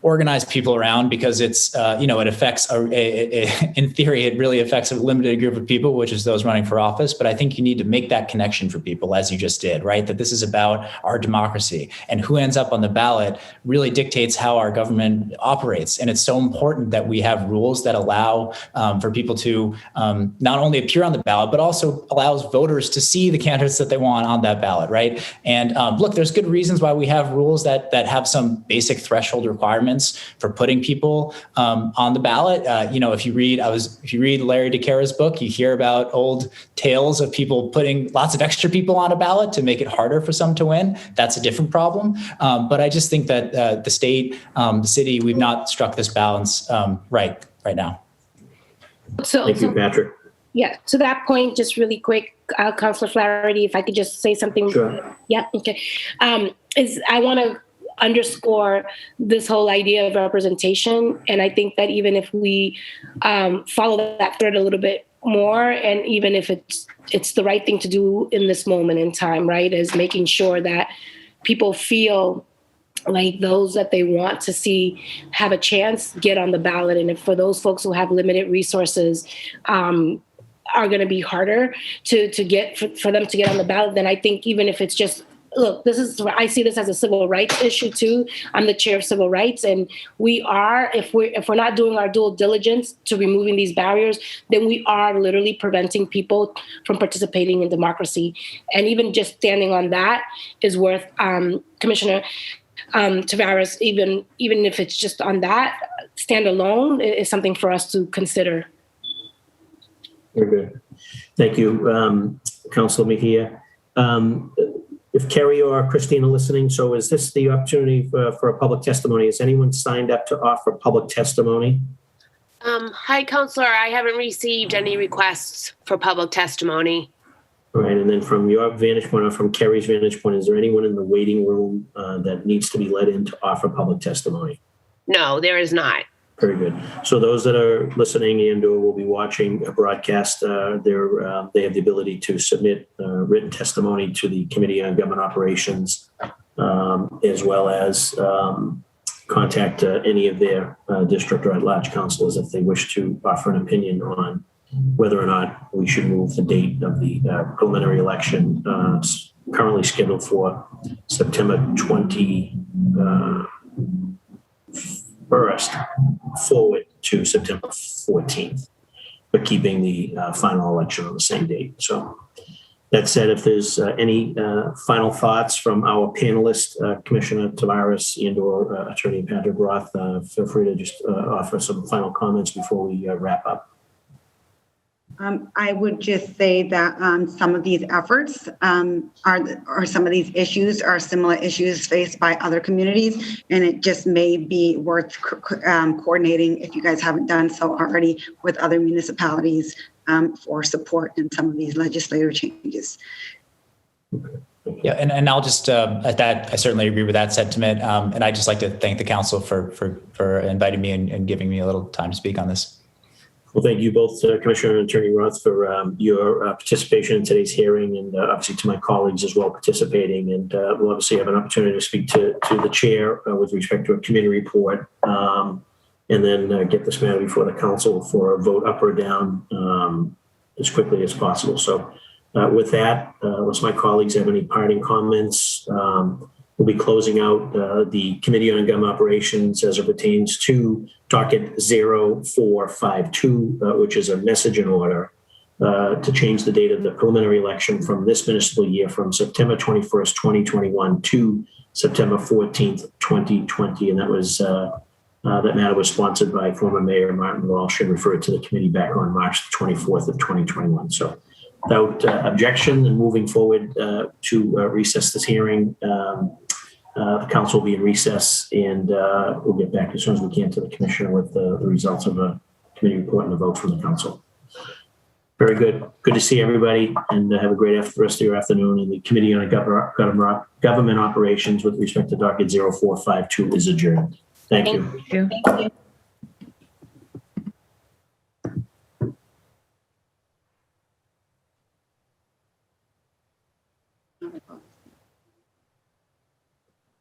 organize people around because it's, it affects, in theory, it really affects a limited group of people, which is those running for office. But I think you need to make that connection for people, as you just did, right? That this is about our democracy, and who ends up on the ballot really dictates how our government operates. And it's so important that we have rules that allow for people to not only appear on the ballot, but also allows voters to see the candidates that they want on that ballot, right? And look, there's good reasons why we have rules that have some basic threshold requirements for putting people on the ballot. If you read Larry DeCara's book, you hear about old tales of people putting lots of extra people on a ballot to make it harder for some to win. That's a different problem. But I just think that the state, the city, we've not struck this balance right now. Thank you, Patrick. Yeah, to that point, just really quick, Councilor Flaherty, if I could just say something. Sure. Yeah, okay. I want to underscore this whole idea of representation. And I think that even if we follow that thread a little bit more, and even if it's the right thing to do in this moment in time, right, is making sure that people feel like those that they want to see have a chance get on the ballot. And if for those folks who have limited resources are going to be harder to get for them to get on the ballot, then I think even if it's just look, I see this as a civil rights issue too. I'm the chair of civil rights, and if we're not doing our due diligence to removing these barriers, then we are literally preventing people from participating in democracy. And even just standing on that is worth, Commissioner Tavares, even if it's just on that, stand alone is something for us to consider. Very good. Thank you, Councilor Mejia. If Kerry or Christine are listening, so is this the opportunity for a public testimony? Has anyone signed up to offer public testimony? Hi, Counselor. I haven't received any requests for public testimony. All right, and then from your vantage point or from Kerry's vantage point, is there anyone in the waiting room that needs to be let in to offer public testimony? No, there is not. Very good. So those that are listening and or will be watching a broadcast, they have the ability to submit written testimony to the Committee on Government Operations, as well as contact any of their district or at-large councilors if they wish to offer an opinion on whether or not we should move the date of the preliminary election, currently scheduled for September 21st, forward to September 14th, but keeping the final election on the same date. So that said, if there's any final thoughts from our panelists, Commissioner Tavares and or Attorney Patrick Roth, feel free to just offer some final comments before we wrap up. I would just say that some of these efforts or some of these issues are similar issues faced by other communities, and it just may be worth coordinating, if you guys haven't done so already, with other municipalities for support in some of these legislative changes. Yeah, and I'll just at that, I certainly agree with that sentiment, and I'd just like to thank the council for inviting me and giving me a little time to speak on this. Well, thank you both, Commissioner and Attorney Roth, for your participation in today's hearing, and obviously to my colleagues as well participating. And we'll obviously have an opportunity to speak to the chair with respect to a committee report, and then get this matter before the council for a vote up or down as quickly as possible. So with that, unless my colleagues have any parting comments, we'll be closing out the Committee on Government Operations as it pertains to Docket 0452, which is a message in order to change the date of the preliminary election from this municipal year from September 21st, 2021 to September 14th, 2020. And that was that matter was sponsored by former Mayor Martin Walsh and referred to the committee back on March 24th of 2021. So without objection and moving forward to recess this hearing, the council will be in recess, and we'll get back as soon as we can to the commissioner with the results of the committee report and the vote from the council. Very good. Good to see everybody, and have a great rest of your afternoon. And the Committee on Government Operations with respect to Docket 0452 is adjourned. Thank you. Thank you. Thank you.